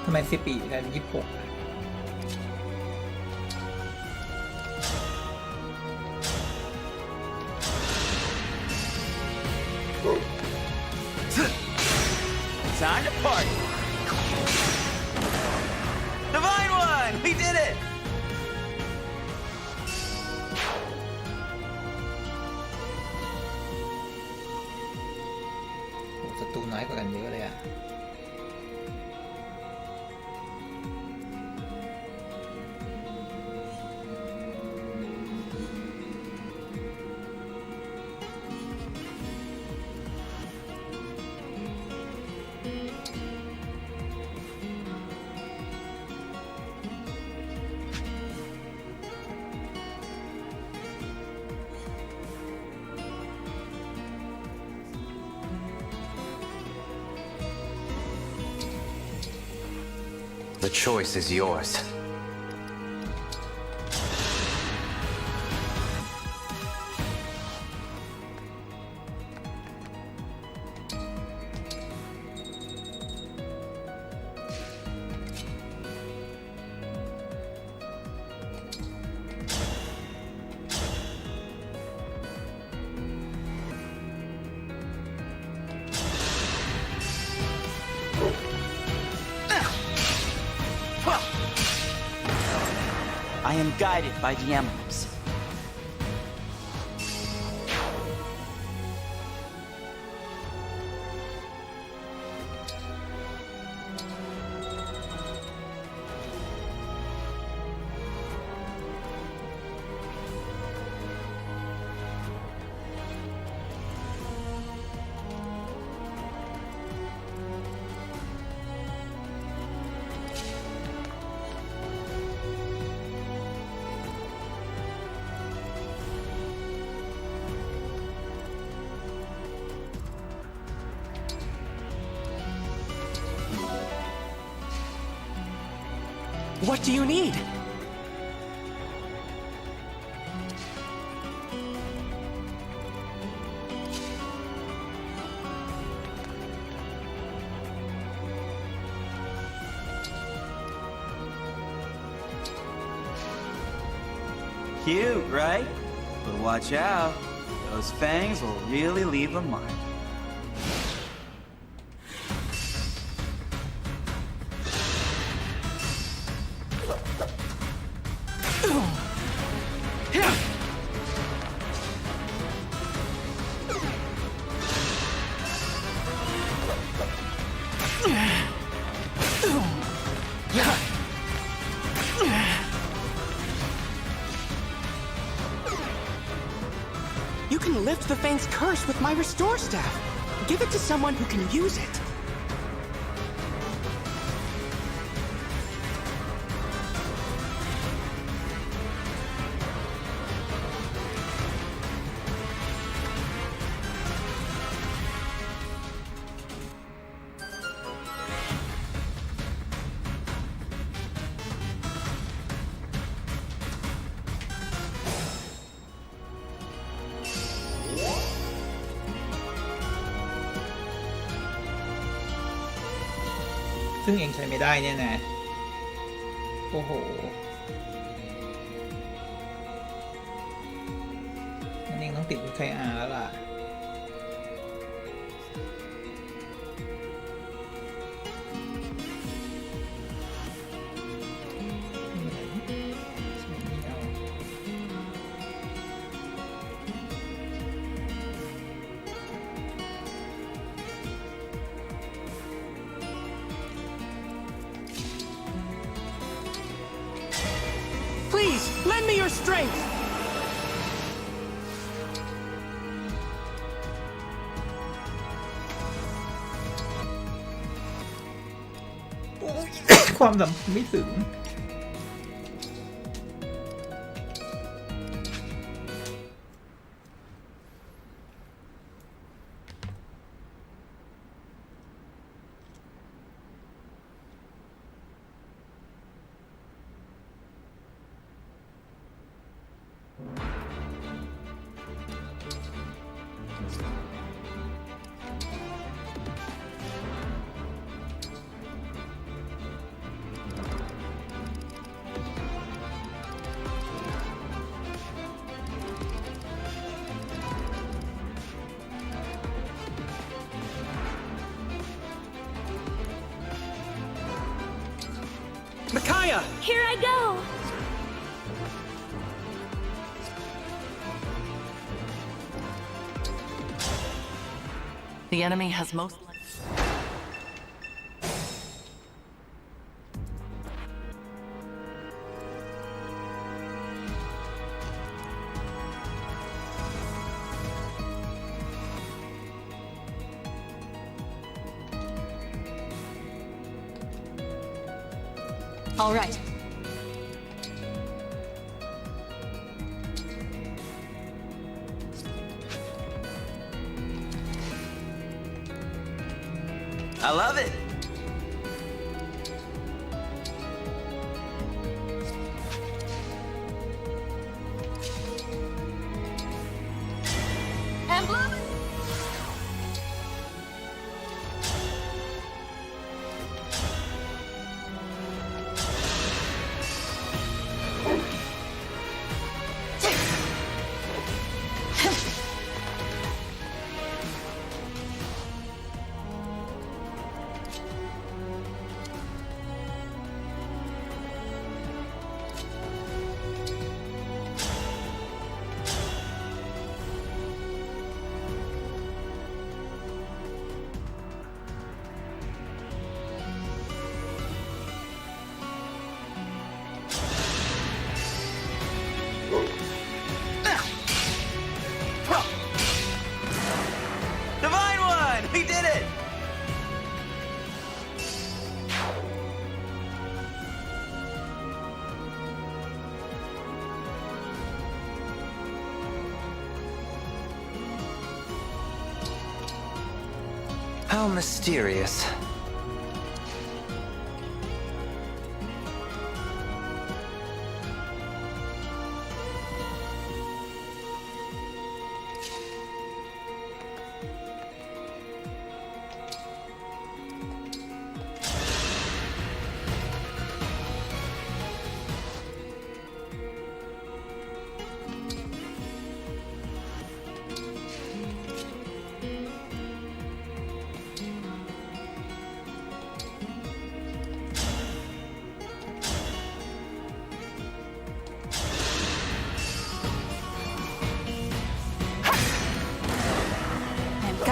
ทำไม10 ปีแล้ว26 Time to party. Divine One! We did it! โหศัตรูน้อยกว่ากันเยอะเลยอ่ะ The choice is yours. I am guided by the emblems. 'What do you need? Cute, right? But watch out. Those fangs will really leave a mark. You can lift the Fang's curse with my restore staff. Give it to someone who can use it.ซึ่งเองใช้ไม่ได้เนี่ยนะโอ้โหนั่นเองต้องติดใช้อาแล้วล่ะPlease, lend me your strength! ความสัมพันธ์ไม่ถึง Micaiah! Here I go! The enemy has most... All right. I love it! Emblem? Divine One! We did it! How mysterious.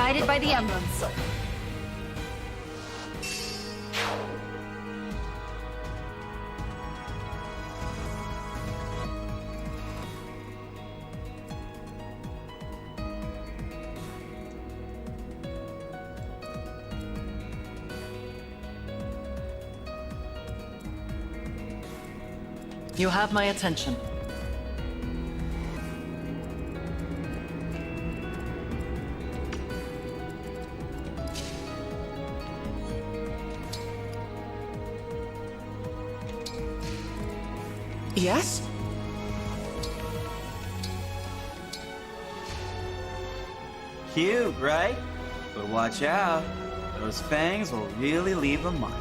guided by the emblems. You have my attention. Yes? Cute, right? But watch out. Those fangs will really leave a mark.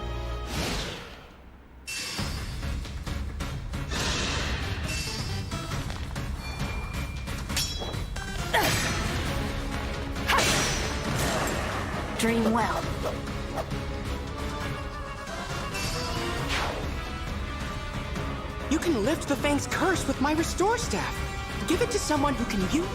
Dream well. You can lift the Fang's curse with my restore staff. Give it to someone who can use.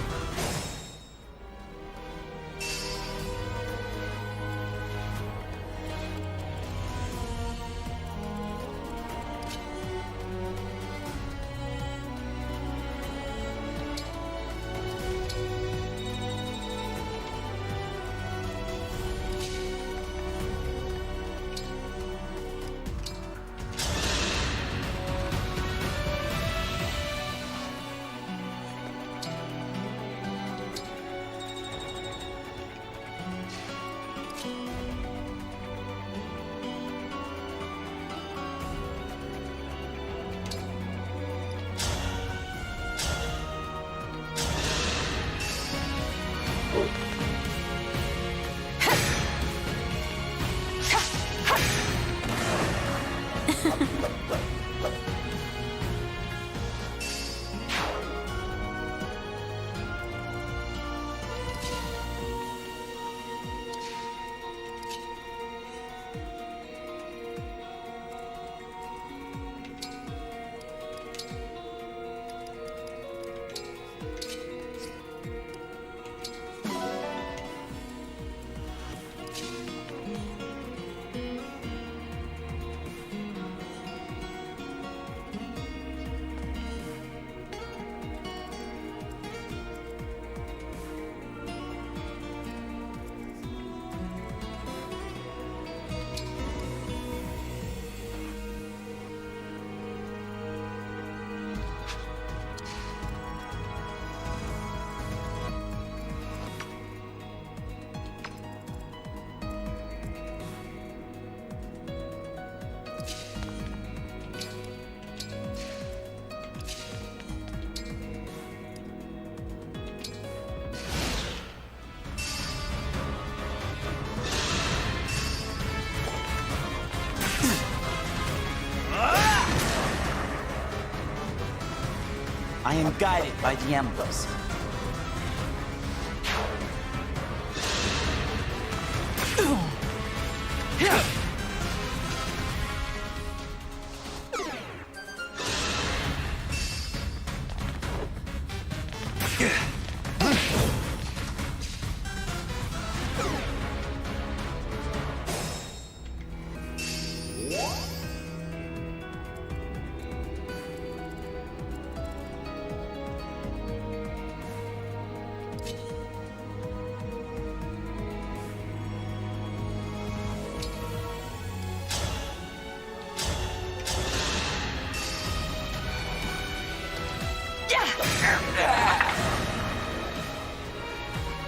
I am guided by the emblems.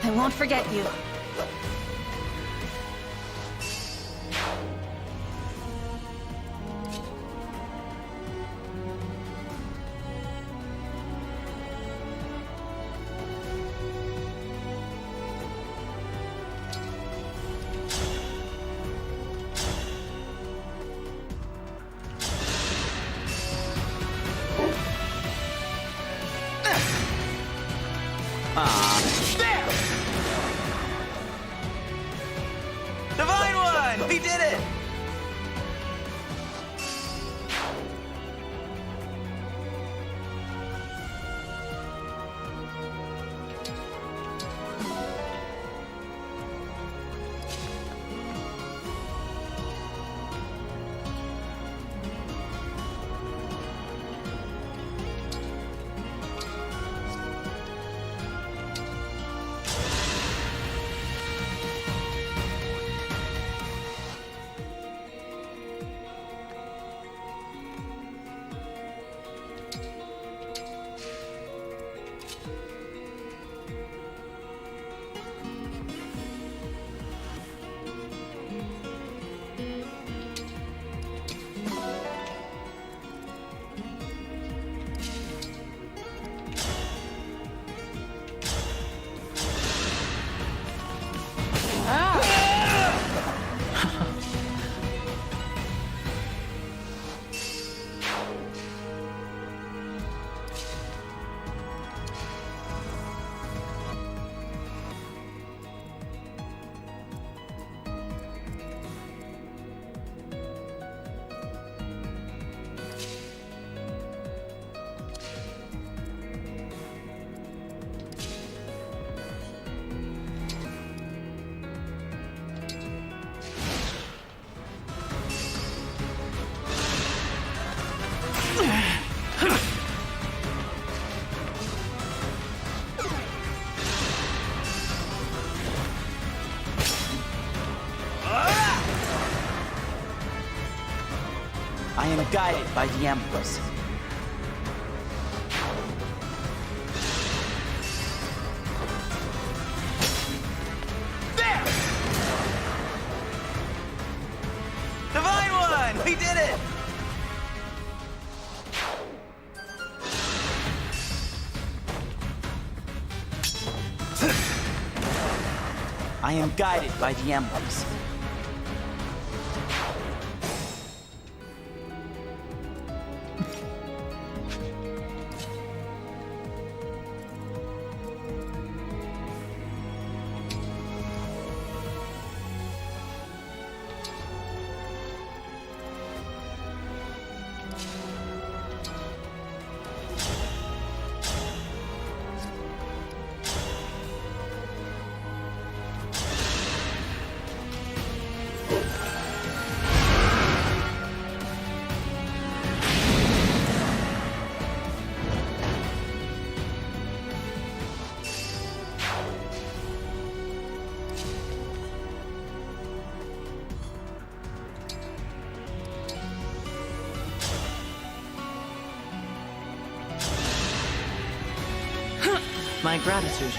I won't forget you. There! Divine One! We did it! am guided by the Empress. There! Divine One! We did it! I am guided by the emblems. My gratitude.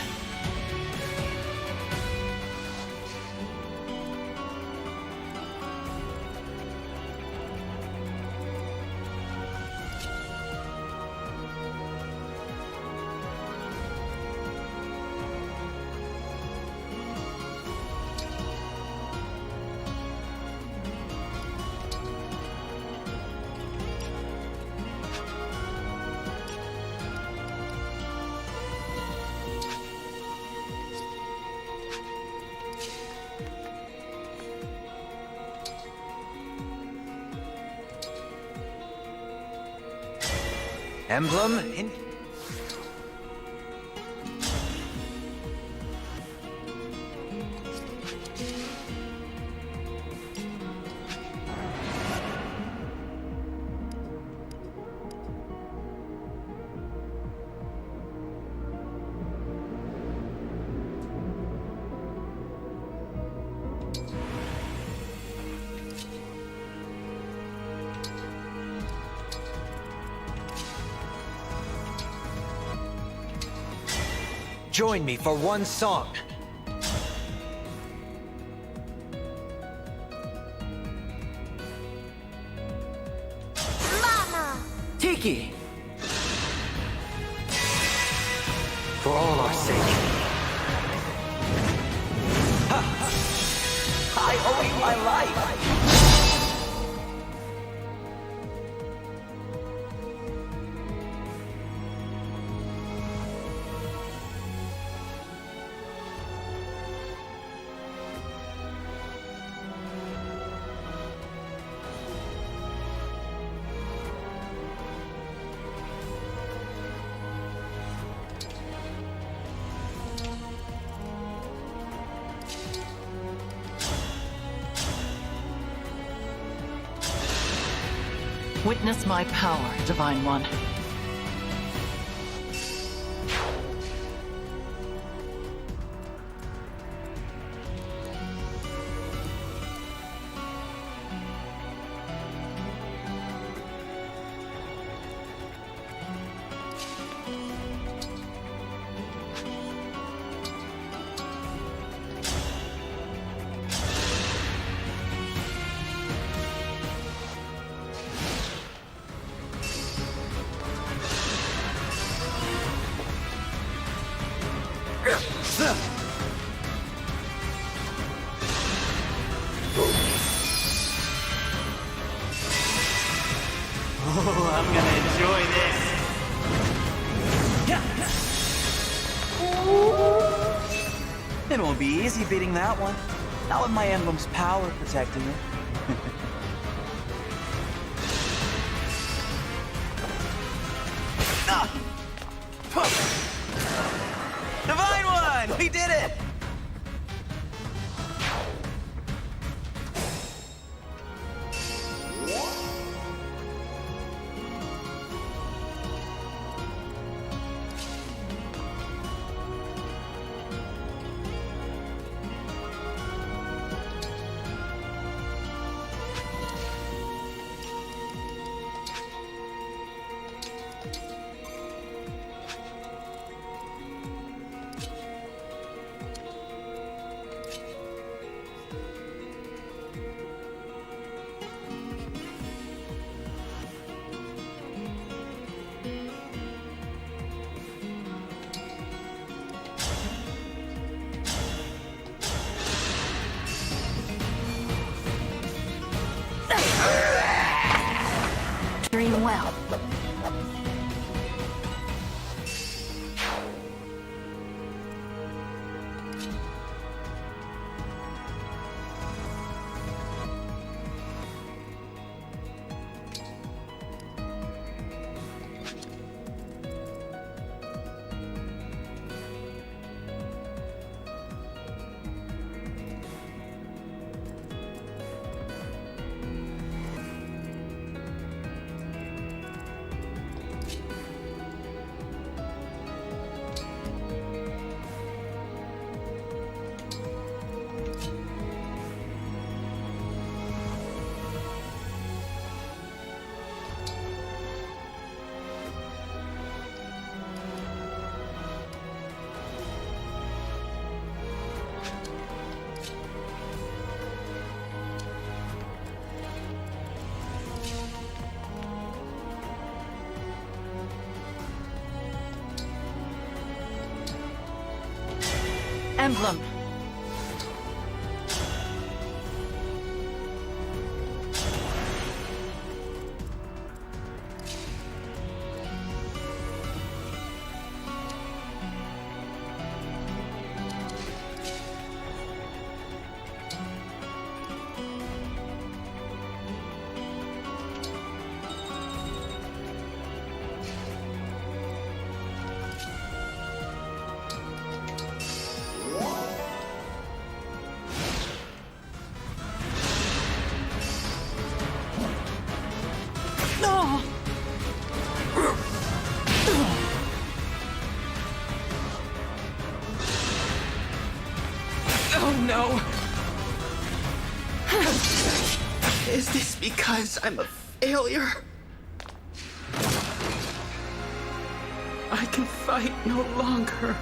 Emblem in... Join me for one song. Mama! Tiki! For all our sake. I owe you my life! Witness my power, Divine One. Oh, I'm gonna enjoy this. It won't be easy beating that one. Not with my emblem's power protecting it. Divine One! We did it! well. Emblem. Oh no! Is this because I'm a failure? I can fight no longer.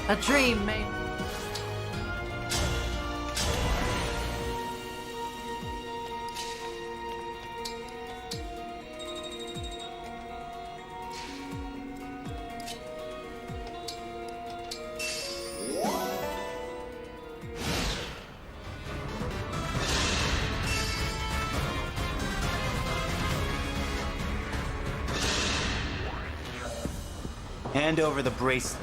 A dream made. Hand over the bracelet.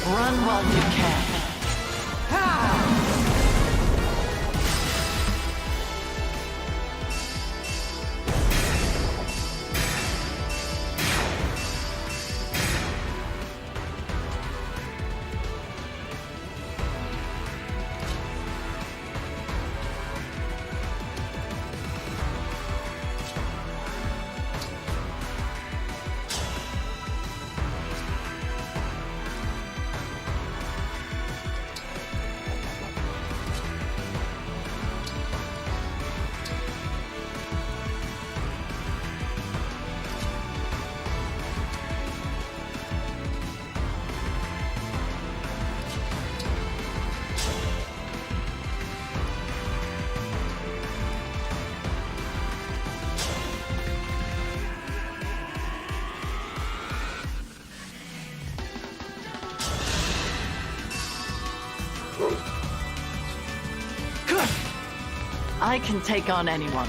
Run while you can. I can take on anyone.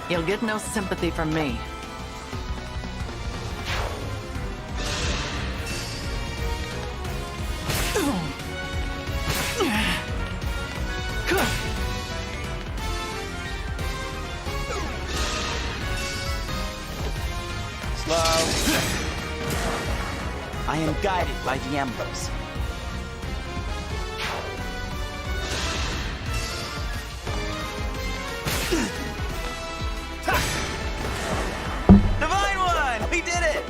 You'll get no sympathy from me. Slow. I am guided by the emblems. Divine One! We did it!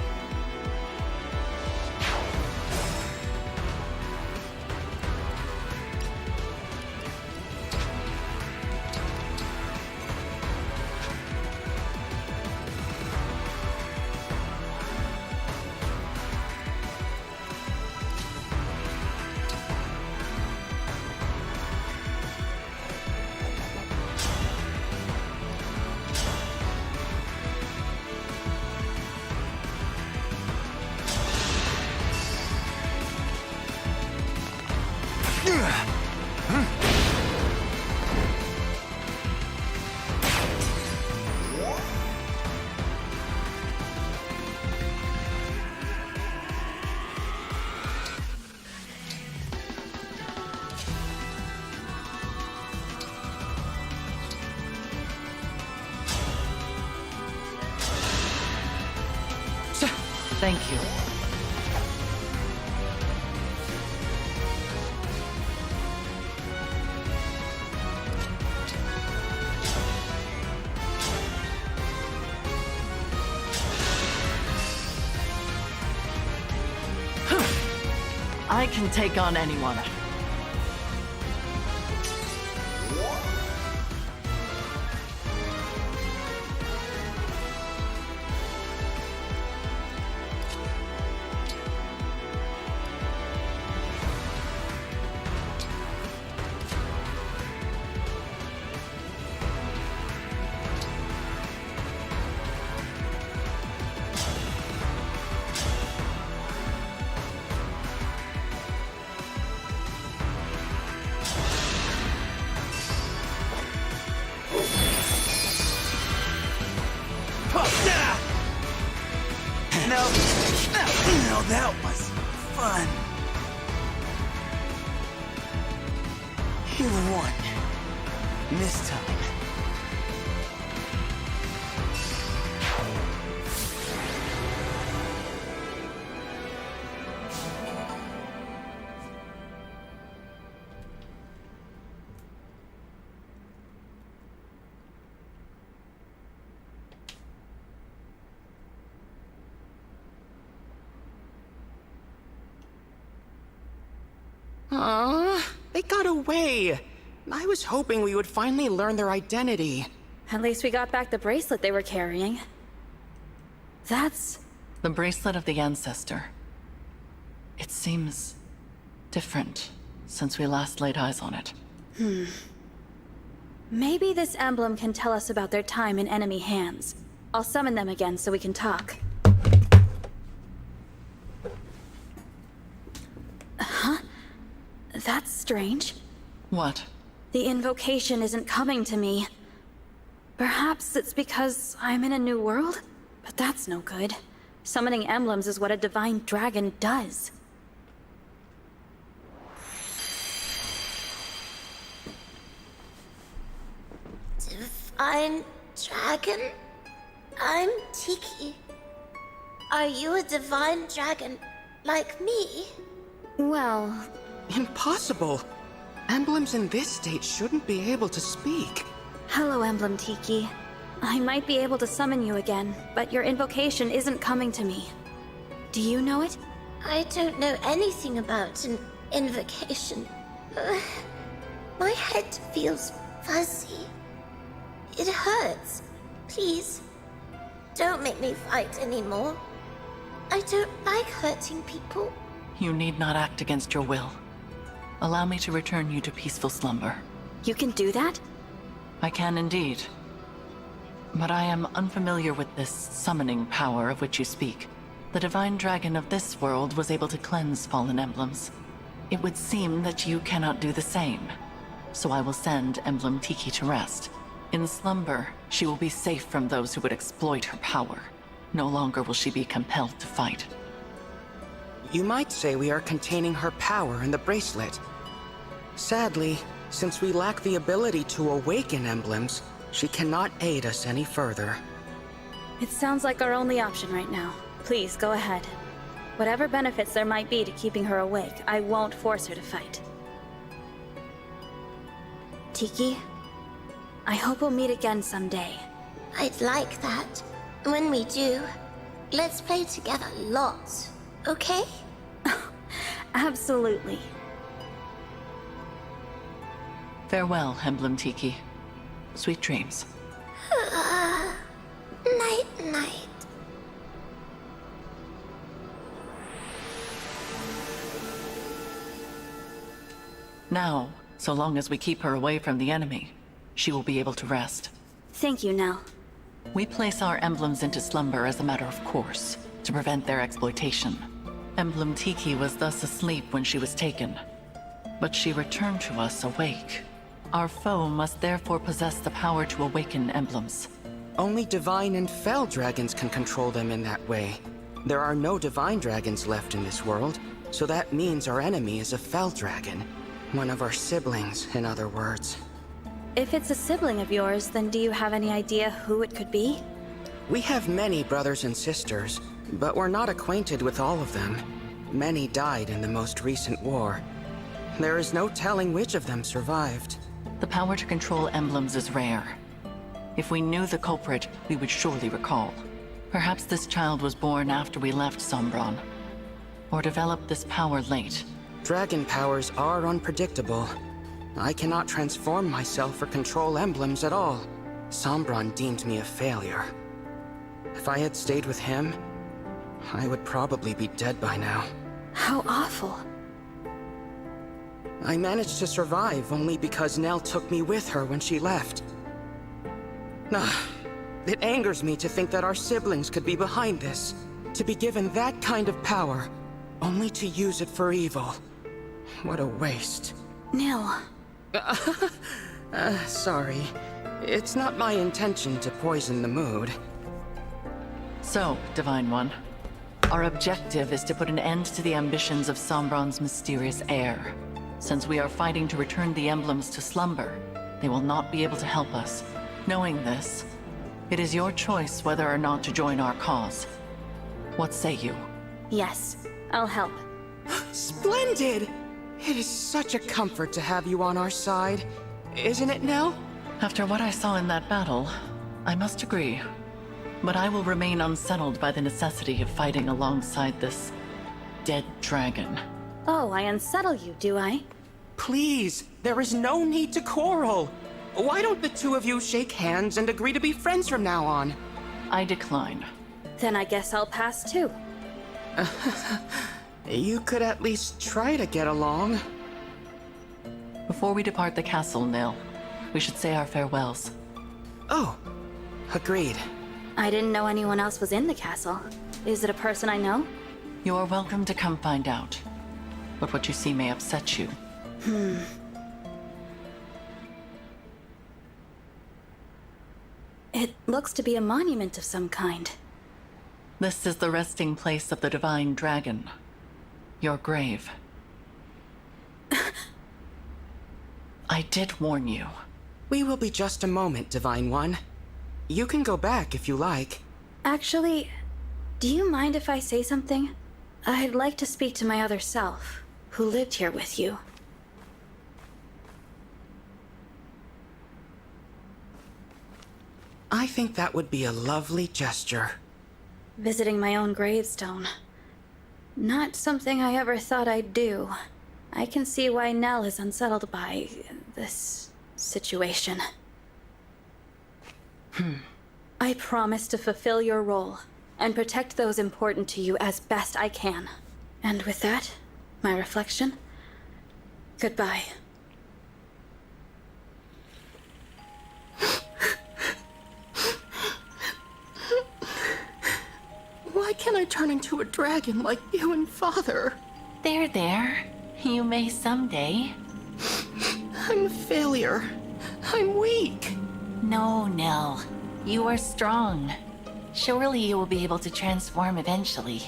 Thank you. I can take on anyone. No, that was fun. You won. This time. They got away. I was hoping we would finally learn their identity. At least we got back the bracelet they were carrying. That's... the bracelet of the ancestor. It seems different since we last laid eyes on it. Maybe this emblem can tell us about their time in enemy hands. I'll summon them again so we can talk. Huh? That's strange. What? The invocation isn't coming to me. Perhaps it's because I'm in a new world? But that's no good. Summoning emblems is what a divine dragon does. Divine dragon? I'm Tiki. Are you a divine dragon like me? Well... Impossible. Emblems in this state shouldn't be able to speak. Hello, Emblem Tiki. I might be able to summon you again, but your invocation isn't coming to me. Do you know it? I don't know anything about an invocation. My head feels fuzzy. It hurts. Please, don't make me fight anymore. I don't like hurting people. You need not act against your will. Allow me to return you to peaceful slumber. You can do that? I can indeed. But I am unfamiliar with this summoning power of which you speak. The divine dragon of this world was able to cleanse fallen emblems. It would seem that you cannot do the same. so I will send Emblem Tiki to rest. In slumber, she will be safe from those who would exploit her power. No longer will she be compelled to fight. You might say we are containing her power in the bracelet. Sadly, since we lack the ability to awaken emblems, she cannot aid us any further. It sounds like our only option right now. Please, go ahead. Whatever benefits there might be to keeping her awake, I won't force her to fight. Tiki, I hope we'll meet again someday. I'd like that. When we do, let's play together lots, okay? Absolutely. Farewell, Emblem Tiki. Sweet dreams. Night, night. Now, so long as we keep her away from the enemy, she will be able to rest. Thank you, Nell. We place our emblems into slumber as a matter of course, to prevent their exploitation. Emblem Tiki was thus asleep when she was taken, but she returned to us awake. Our foe must therefore possess the power to awaken emblems. Only divine and fell dragons can control them in that way. There are no divine dragons left in this world, so that means our enemy is a fell dragon. One of our siblings, in other words. If it's a sibling of yours, then do you have any idea who it could be? We have many brothers and sisters, but we're not acquainted with all of them. Many died in the most recent war. There is no telling which of them survived. The power to control emblems is rare. If we knew the culprit, we would surely recall. Perhaps this child was born after we left Sombron, or developed this power late. Dragon powers are unpredictable. I cannot transform myself or control emblems at all. Sombron deemed me a failure. If I had stayed with him, I would probably be dead by now. How awful. I managed to survive only because Nell took me with her when she left. It angers me to think that our siblings could be behind this. To be given that kind of power, only to use it for evil. What a waste. Nell. Sorry. It's not my intention to poison the mood. So, Divine One, our objective is to put an end to the ambitions of Sombron's mysterious heir. Since we are fighting to return the emblems to slumber, they will not be able to help us. Knowing this, it is your choice whether or not to join our cause. What say you? Yes, I'll help. Splendid! It is such a comfort to have you on our side. Isn't it, Nell? After what I saw in that battle, I must agree. But I will remain unsettled by the necessity of fighting alongside this dead dragon. Oh, I unsettle you, do I? Please, there is no need to quarrel. Why don't the two of you shake hands and agree to be friends from now on? I decline. Then I guess I'll pass too. You could at least try to get along. Before we depart the castle, Nil, we should say our farewells. Oh, agreed. I didn't know anyone else was in the castle. Is it a person I know? You're welcome to come find out. But what you see may upset you. It looks to be a monument of some kind. This is the resting place of the Divine Dragon. Your grave. I did warn you. We will be just a moment, Divine One. You can go back if you like. Actually, do you mind if I say something? I'd like to speak to my other self, who lived here with you. I think that would be a lovely gesture. Visiting my own gravestone. Not something I ever thought I'd do. I can see why Nell is unsettled by this situation. I promise to fulfill your role and protect those important to you as best I can. And with that, my reflection, goodbye. Why can't I turn into a dragon like you and Father? There. You may someday. I'm a failure. I'm weak. No, Nell. You are strong. Surely you will be able to transform eventually.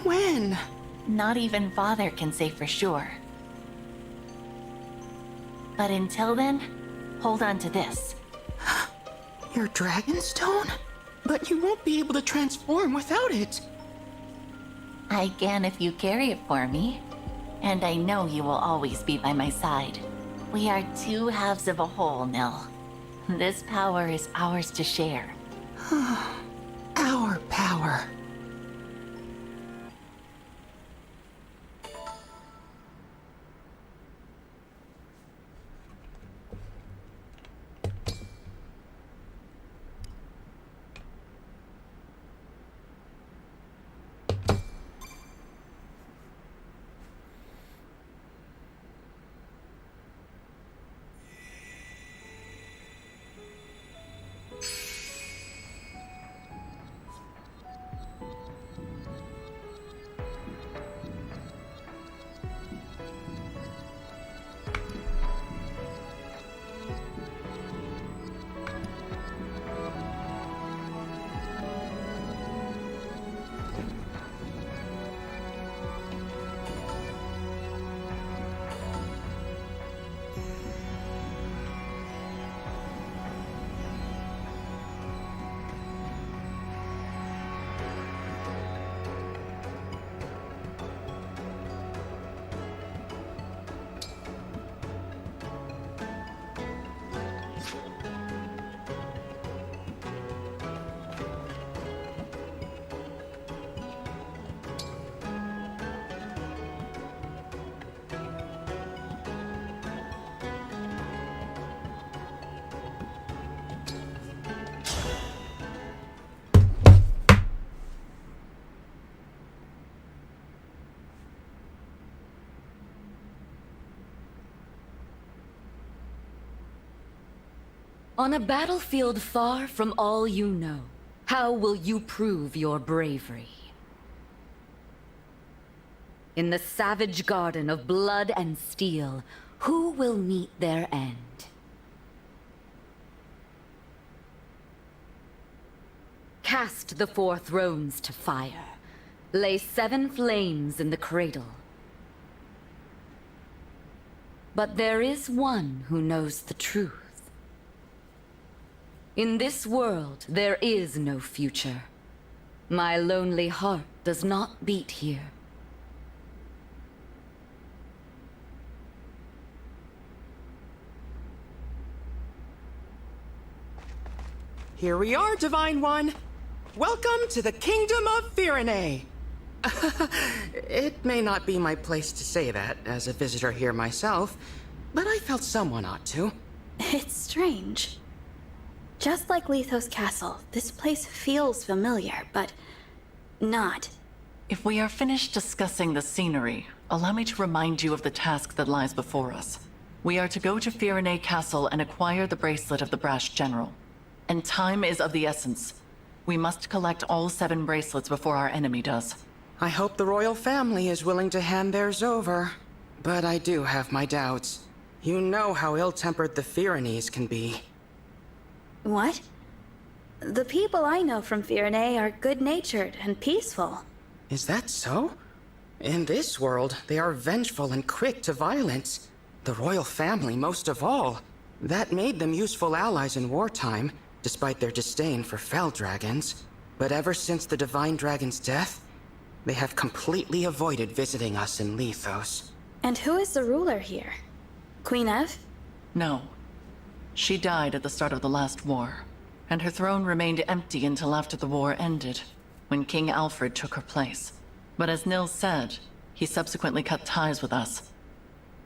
When? Not even Father can say for sure. But until then, hold on to this. Your Dragonstone? But you won't be able to transform without it. I can if you carry it for me. And I know you will always be by my side. We are two halves of a whole, Nell. This power is ours to share. Our power. On a battlefield far from all you know, how will you prove your bravery? In the savage garden of blood and steel, who will meet their end? Cast the 4 thrones to fire. Lay 7 flames in the cradle. But there is one who knows the truth. In this world, there is no future. My lonely heart does not beat here. Here we are, Divine One. Welcome to the Kingdom of Firene. It may not be my place to say that as a visitor here myself, but I felt someone ought to. It's strange. Just like Lethos Castle, this place feels familiar, but not. If we are finished discussing the scenery, allow me to remind you of the task that lies before us. We are to go to Firene Castle and acquire the bracelet of the Brash General. And time is of the essence. We must collect all 7 bracelets before our enemy does. I hope the royal family is willing to hand theirs over. But I do have my doubts. You know how ill-tempered the Firenes can be. What? The people I know from Firene are good-natured and peaceful. Is that so? In this world, they are vengeful and quick to violence. The royal family most of all. That made them useful allies in wartime, despite their disdain for fell dragons. But ever since the Divine Dragon's death, they have completely avoided visiting us in Lethos. And who is the ruler here? Queen Ev? No. She died at the start of the last war, and her throne remained empty until after the war ended, when King Alfred took her place. But as Nils said, he subsequently cut ties with us.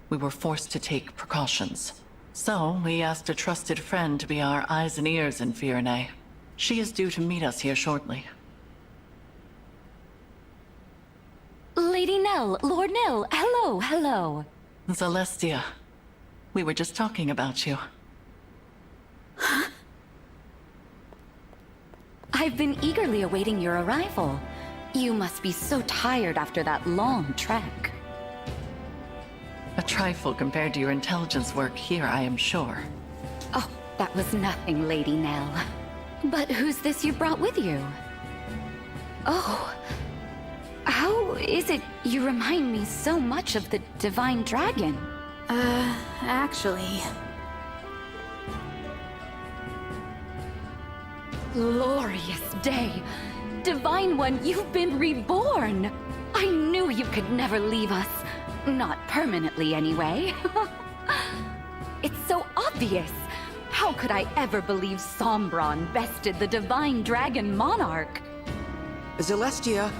We were forced to take precautions. So, we asked a trusted friend to be our eyes and ears in Firene. She is due to meet us here shortly. Lady Nell, Lord Nell, hello. Celestia, we were just talking about you. I've been eagerly awaiting your arrival. You must be so tired after that long trek. A trifle compared to your intelligence work here, I am sure. Oh, that was nothing, Lady Nell. But who's this you brought with you? Oh. How is it you remind me so much of the Divine Dragon? Actually... Glorious day! Divine One, you've been reborn! I knew you could never leave us. Not permanently, anyway. It's so obvious! How could I ever believe Sombron bested the Divine Dragon Monarch? Celestia,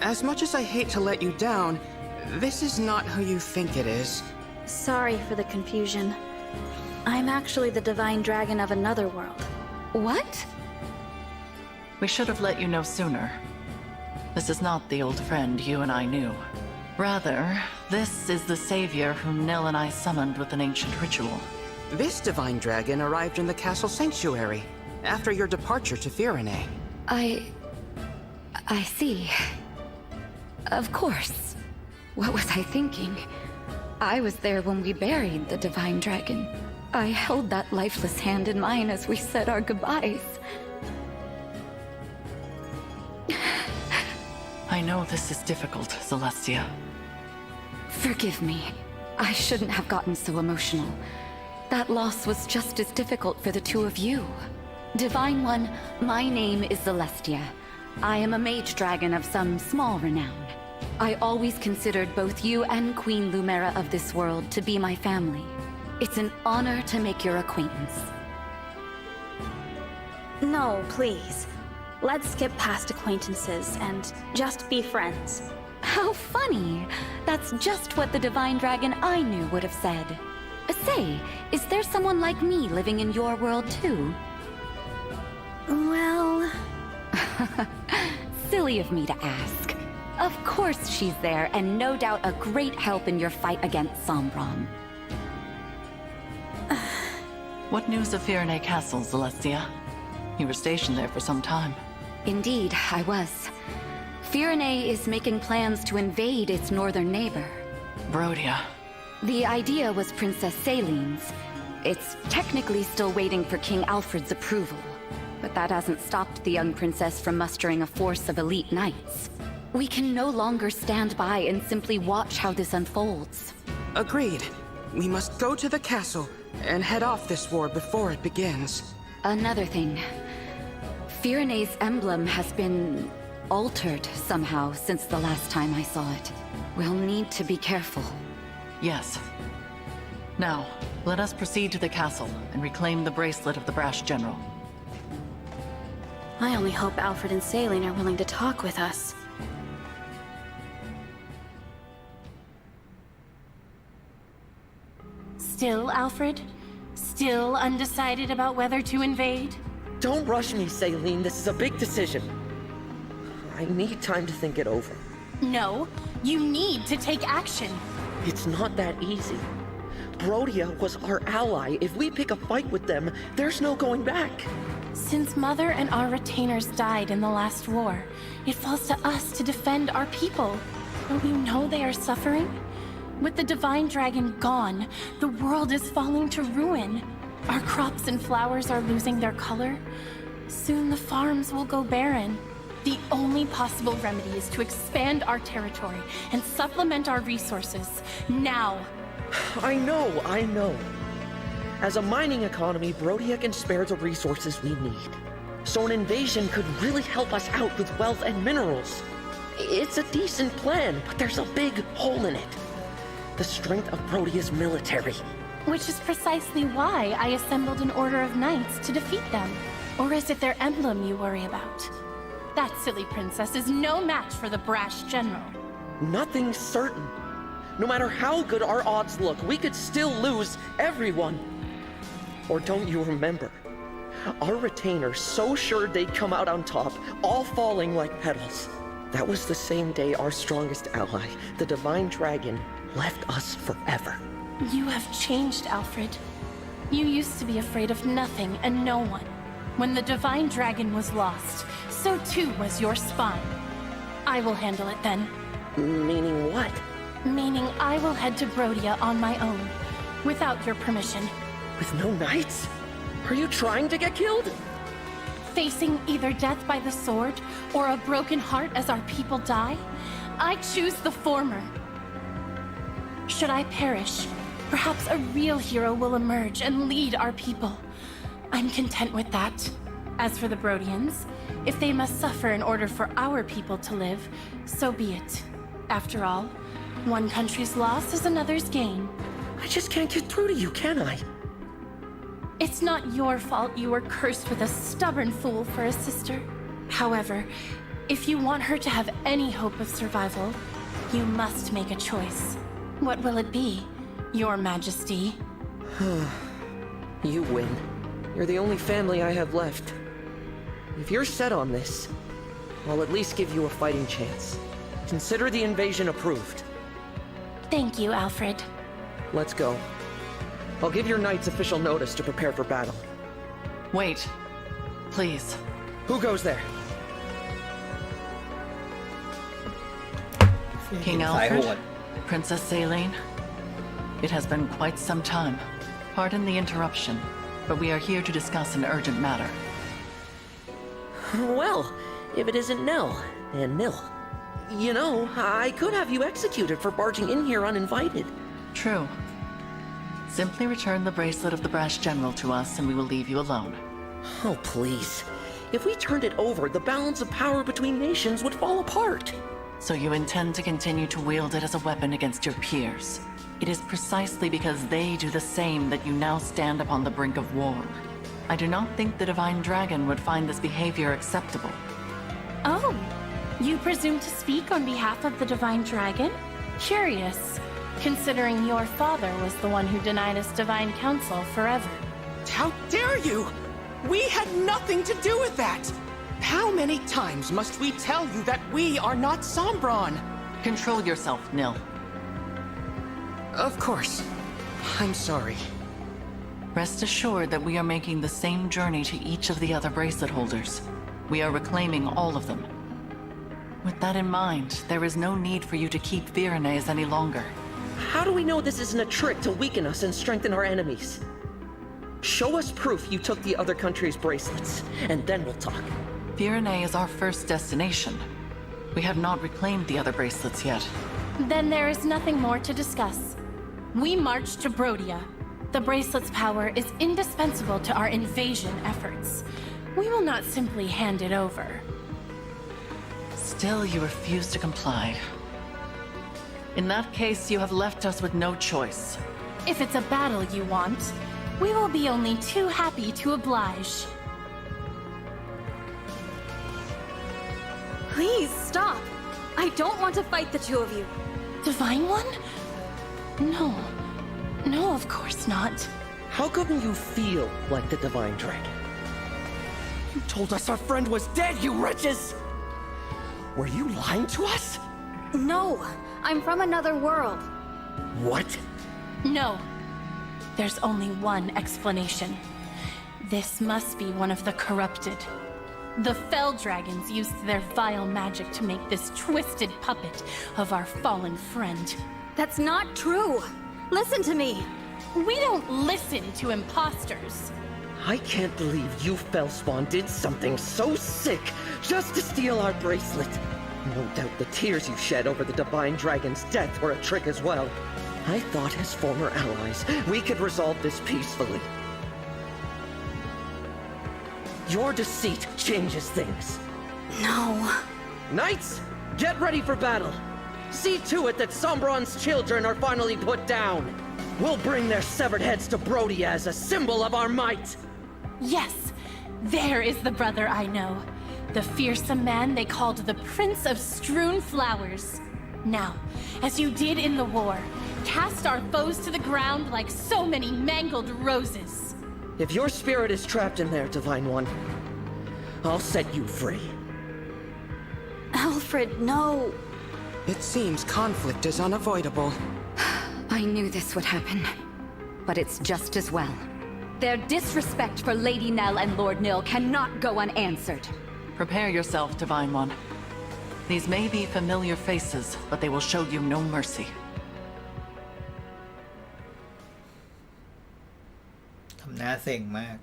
as much as I hate to let you down, this is not who you think it is. Sorry for the confusion. I'm actually the Divine Dragon of another world. What? We should have let you know sooner. This is not the old friend you and I knew. Rather, this is the savior whom Nell and I summoned with an ancient ritual. This Divine Dragon arrived in the castle sanctuary after your departure to Firene. I see. Of course. What was I thinking? I was there when we buried the Divine Dragon. I held that lifeless hand in mine as we said our goodbyes. I know this is difficult, Celestia. Forgive me. I shouldn't have gotten so emotional. That loss was just as difficult for the two of you. Divine One, my name is Celestia. I am a mage dragon of some small renown. I always considered both you and Queen Lumera of this world to be my family. It's an honor to make your acquaintance. No, please. Let's skip past acquaintances and just be friends. How funny! That's just what the Divine Dragon I knew would have said. Say, is there someone like me living in your world too? Well... Silly of me to ask. Of course she's there, and no doubt a great help in your fight against Sombron. What news of Firene Castle, Celestia? You were stationed there for some time. Indeed, I was. Firene is making plans to invade its northern neighbor. Brodia. The idea was Princess Celine's. It's technically still waiting for King Alfred's approval, but that hasn't stopped the young princess from mustering a force of elite knights. We can no longer stand by and simply watch how this unfolds. Agreed. We must go to the castle and head off this war before it begins. Another thing. Firene's emblem has been altered somehow since the last time I saw it. We'll need to be careful. Yes. Now, let us proceed to the castle and reclaim the bracelet of the Brash General. I only hope Alfred and Celine are willing to talk with us. Still, Alfred? Still undecided about whether to invade? Don't rush me, Celine. This is a big decision. I need time to think it over. No, you need to take action. It's not that easy. Brodia was our ally. If we pick a fight with them, there's no going back. Since Mother and our retainers died in the last war, it falls to us to defend our people. Don't you know they are suffering? With the Divine Dragon gone, the world is falling to ruin. Our crops and flowers are losing their color. Soon the farms will go barren. The only possible remedy is to expand our territory and supplement our resources, now. I know. As a mining economy, Brodia can spare the resources we need. So an invasion could really help us out with wealth and minerals. It's a decent plan, but there's a big hole in it. The strength of Brodia's military. Which is precisely why I assembled an order of knights to defeat them. Or is it their emblem you worry about? That silly princess is no match for the Brash General. Nothing's certain. No matter how good our odds look, we could still lose everyone. Or don't you remember? Our retainers so sure they'd come out on top, all falling like petals. That was the same day our strongest ally, the Divine Dragon, left us forever. You have changed, Alfred. You used to be afraid of nothing and no one. When the Divine Dragon was lost, so too was your spine. I will handle it then. Meaning what? Meaning I will head to Brodia on my own, without your permission. With no knights? Are you trying to get killed? Facing either death by the sword or a broken heart as our people die, I choose the former. Should I perish, perhaps a real hero will emerge and lead our people. I'm content with that. As for the Brodians, if they must suffer in order for our people to live, so be it. After all, one country's loss is another's gain. I just can't get through to you, can I? It's not your fault you were cursed with a stubborn fool for a sister. However, if you want her to have any hope of survival, you must make a choice. What will it be, Your Majesty? You win. You're the only family I have left. If you're set on this, I'll at least give you a fighting chance. Consider the invasion approved. Thank you, Alfred. Let's go. I'll give your knights official notice to prepare for battle. Wait. Please. Who goes there? King Alfred? Princess Saline? It has been quite some time. Pardon the interruption, but we are here to discuss an urgent matter. Well, if it isn't Nell, and Nil. You know, I could have you executed for barging in here uninvited. True. Simply return the bracelet of the Brash General to us and we will leave you alone. Oh, please. If we turned it over, the balance of power between nations would fall apart. So you intend to continue to wield it as a weapon against your peers. It is precisely because they do the same that you now stand upon the brink of war. I do not think the Divine Dragon would find this behavior acceptable. Oh, you presume to speak on behalf of the Divine Dragon? Curious, considering your father was the one who denied us Divine Counsel forever. How dare you! We had nothing to do with that! How many times must we tell you that we are not Sombron? Control yourself, Nil. Of course. I'm sorry. Rest assured that we are making the same journey to each of the other bracelet holders. We are reclaiming all of them. With that in mind, there is no need for you to keep Virenes any longer. How do we know this isn't a trick to weaken us and strengthen our enemies? Show us proof you took the other country's bracelets, and then we'll talk. Virenes is our first destination. We have not reclaimed the other bracelets yet. Then there is nothing more to discuss. We march to Brodia. The bracelet's power is indispensable to our invasion efforts. We will not simply hand it over. Still, you refuse to comply. In that case, you have left us with no choice. If it's a battle you want, we will be only too happy to oblige. Please, stop! I don't want to fight the two of you. Divine One? No. No, of course not. How come you feel like the Divine Dragon? You told us our friend was dead, you wretches! Were you lying to us? No, I'm from another world. What? No. There's only one explanation. This must be one of the corrupted. The Fell Dragons used their vile magic to make this twisted puppet of our fallen friend. That's not true. Listen to me. We don't listen to imposters. I can't believe you, Fellspawn, did something so sick just to steal our bracelet. No doubt the tears you shed over the Divine Dragon's death were a trick as well. I thought as former allies, we could resolve this peacefully. Your deceit changes things. No. Knights, get ready for battle. See to it that Sombron's children are finally put down. We'll bring their severed heads to Brodia as a symbol of our might. Yes, there is the brother I know. The fearsome man they called the Prince of Strewn Flowers. Now, as you did in the war, cast our foes to the ground like so many mangled roses. If your spirit is trapped in there, Divine One, I'll set you free. Alfred, no. It seems conflict is unavoidable. I knew this would happen, but it's just as well. Their disrespect for Lady Nell and Lord Nil cannot go unanswered. Prepare yourself, Divine One. These may be familiar faces, but they will show you no mercy. ทำหน้าเซ็งมาก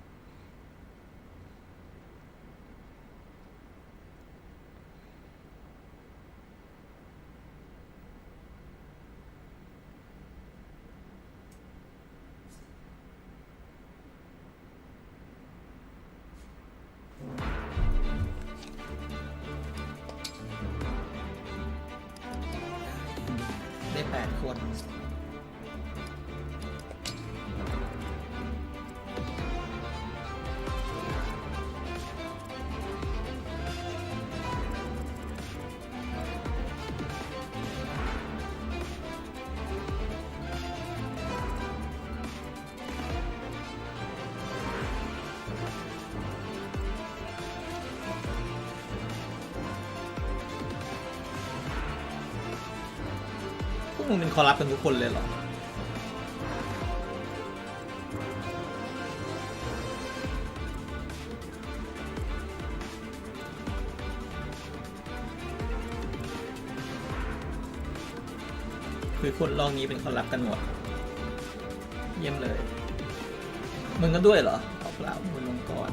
ได้8 คน พวกมึงเป็นคอรัปกันทุกคนเลยเหรอคือคนลองนี้เป็นคอรัปกันหมดเยี่ยมเลยมึงก็ด้วยเหรอเอาเปล่ามึงลงก่อน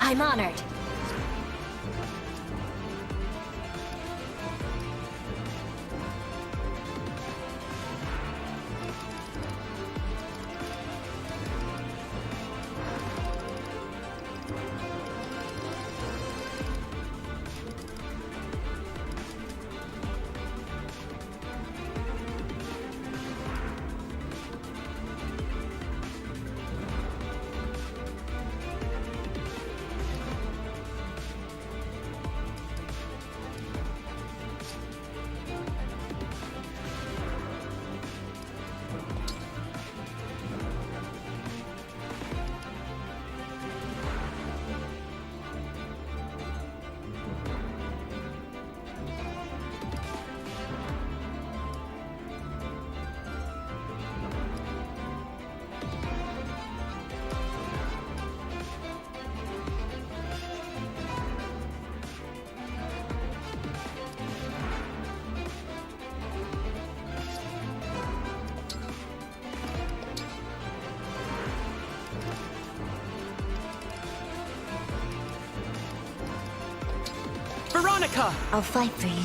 I'm honored. Veronica! I'll fight for you.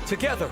Together,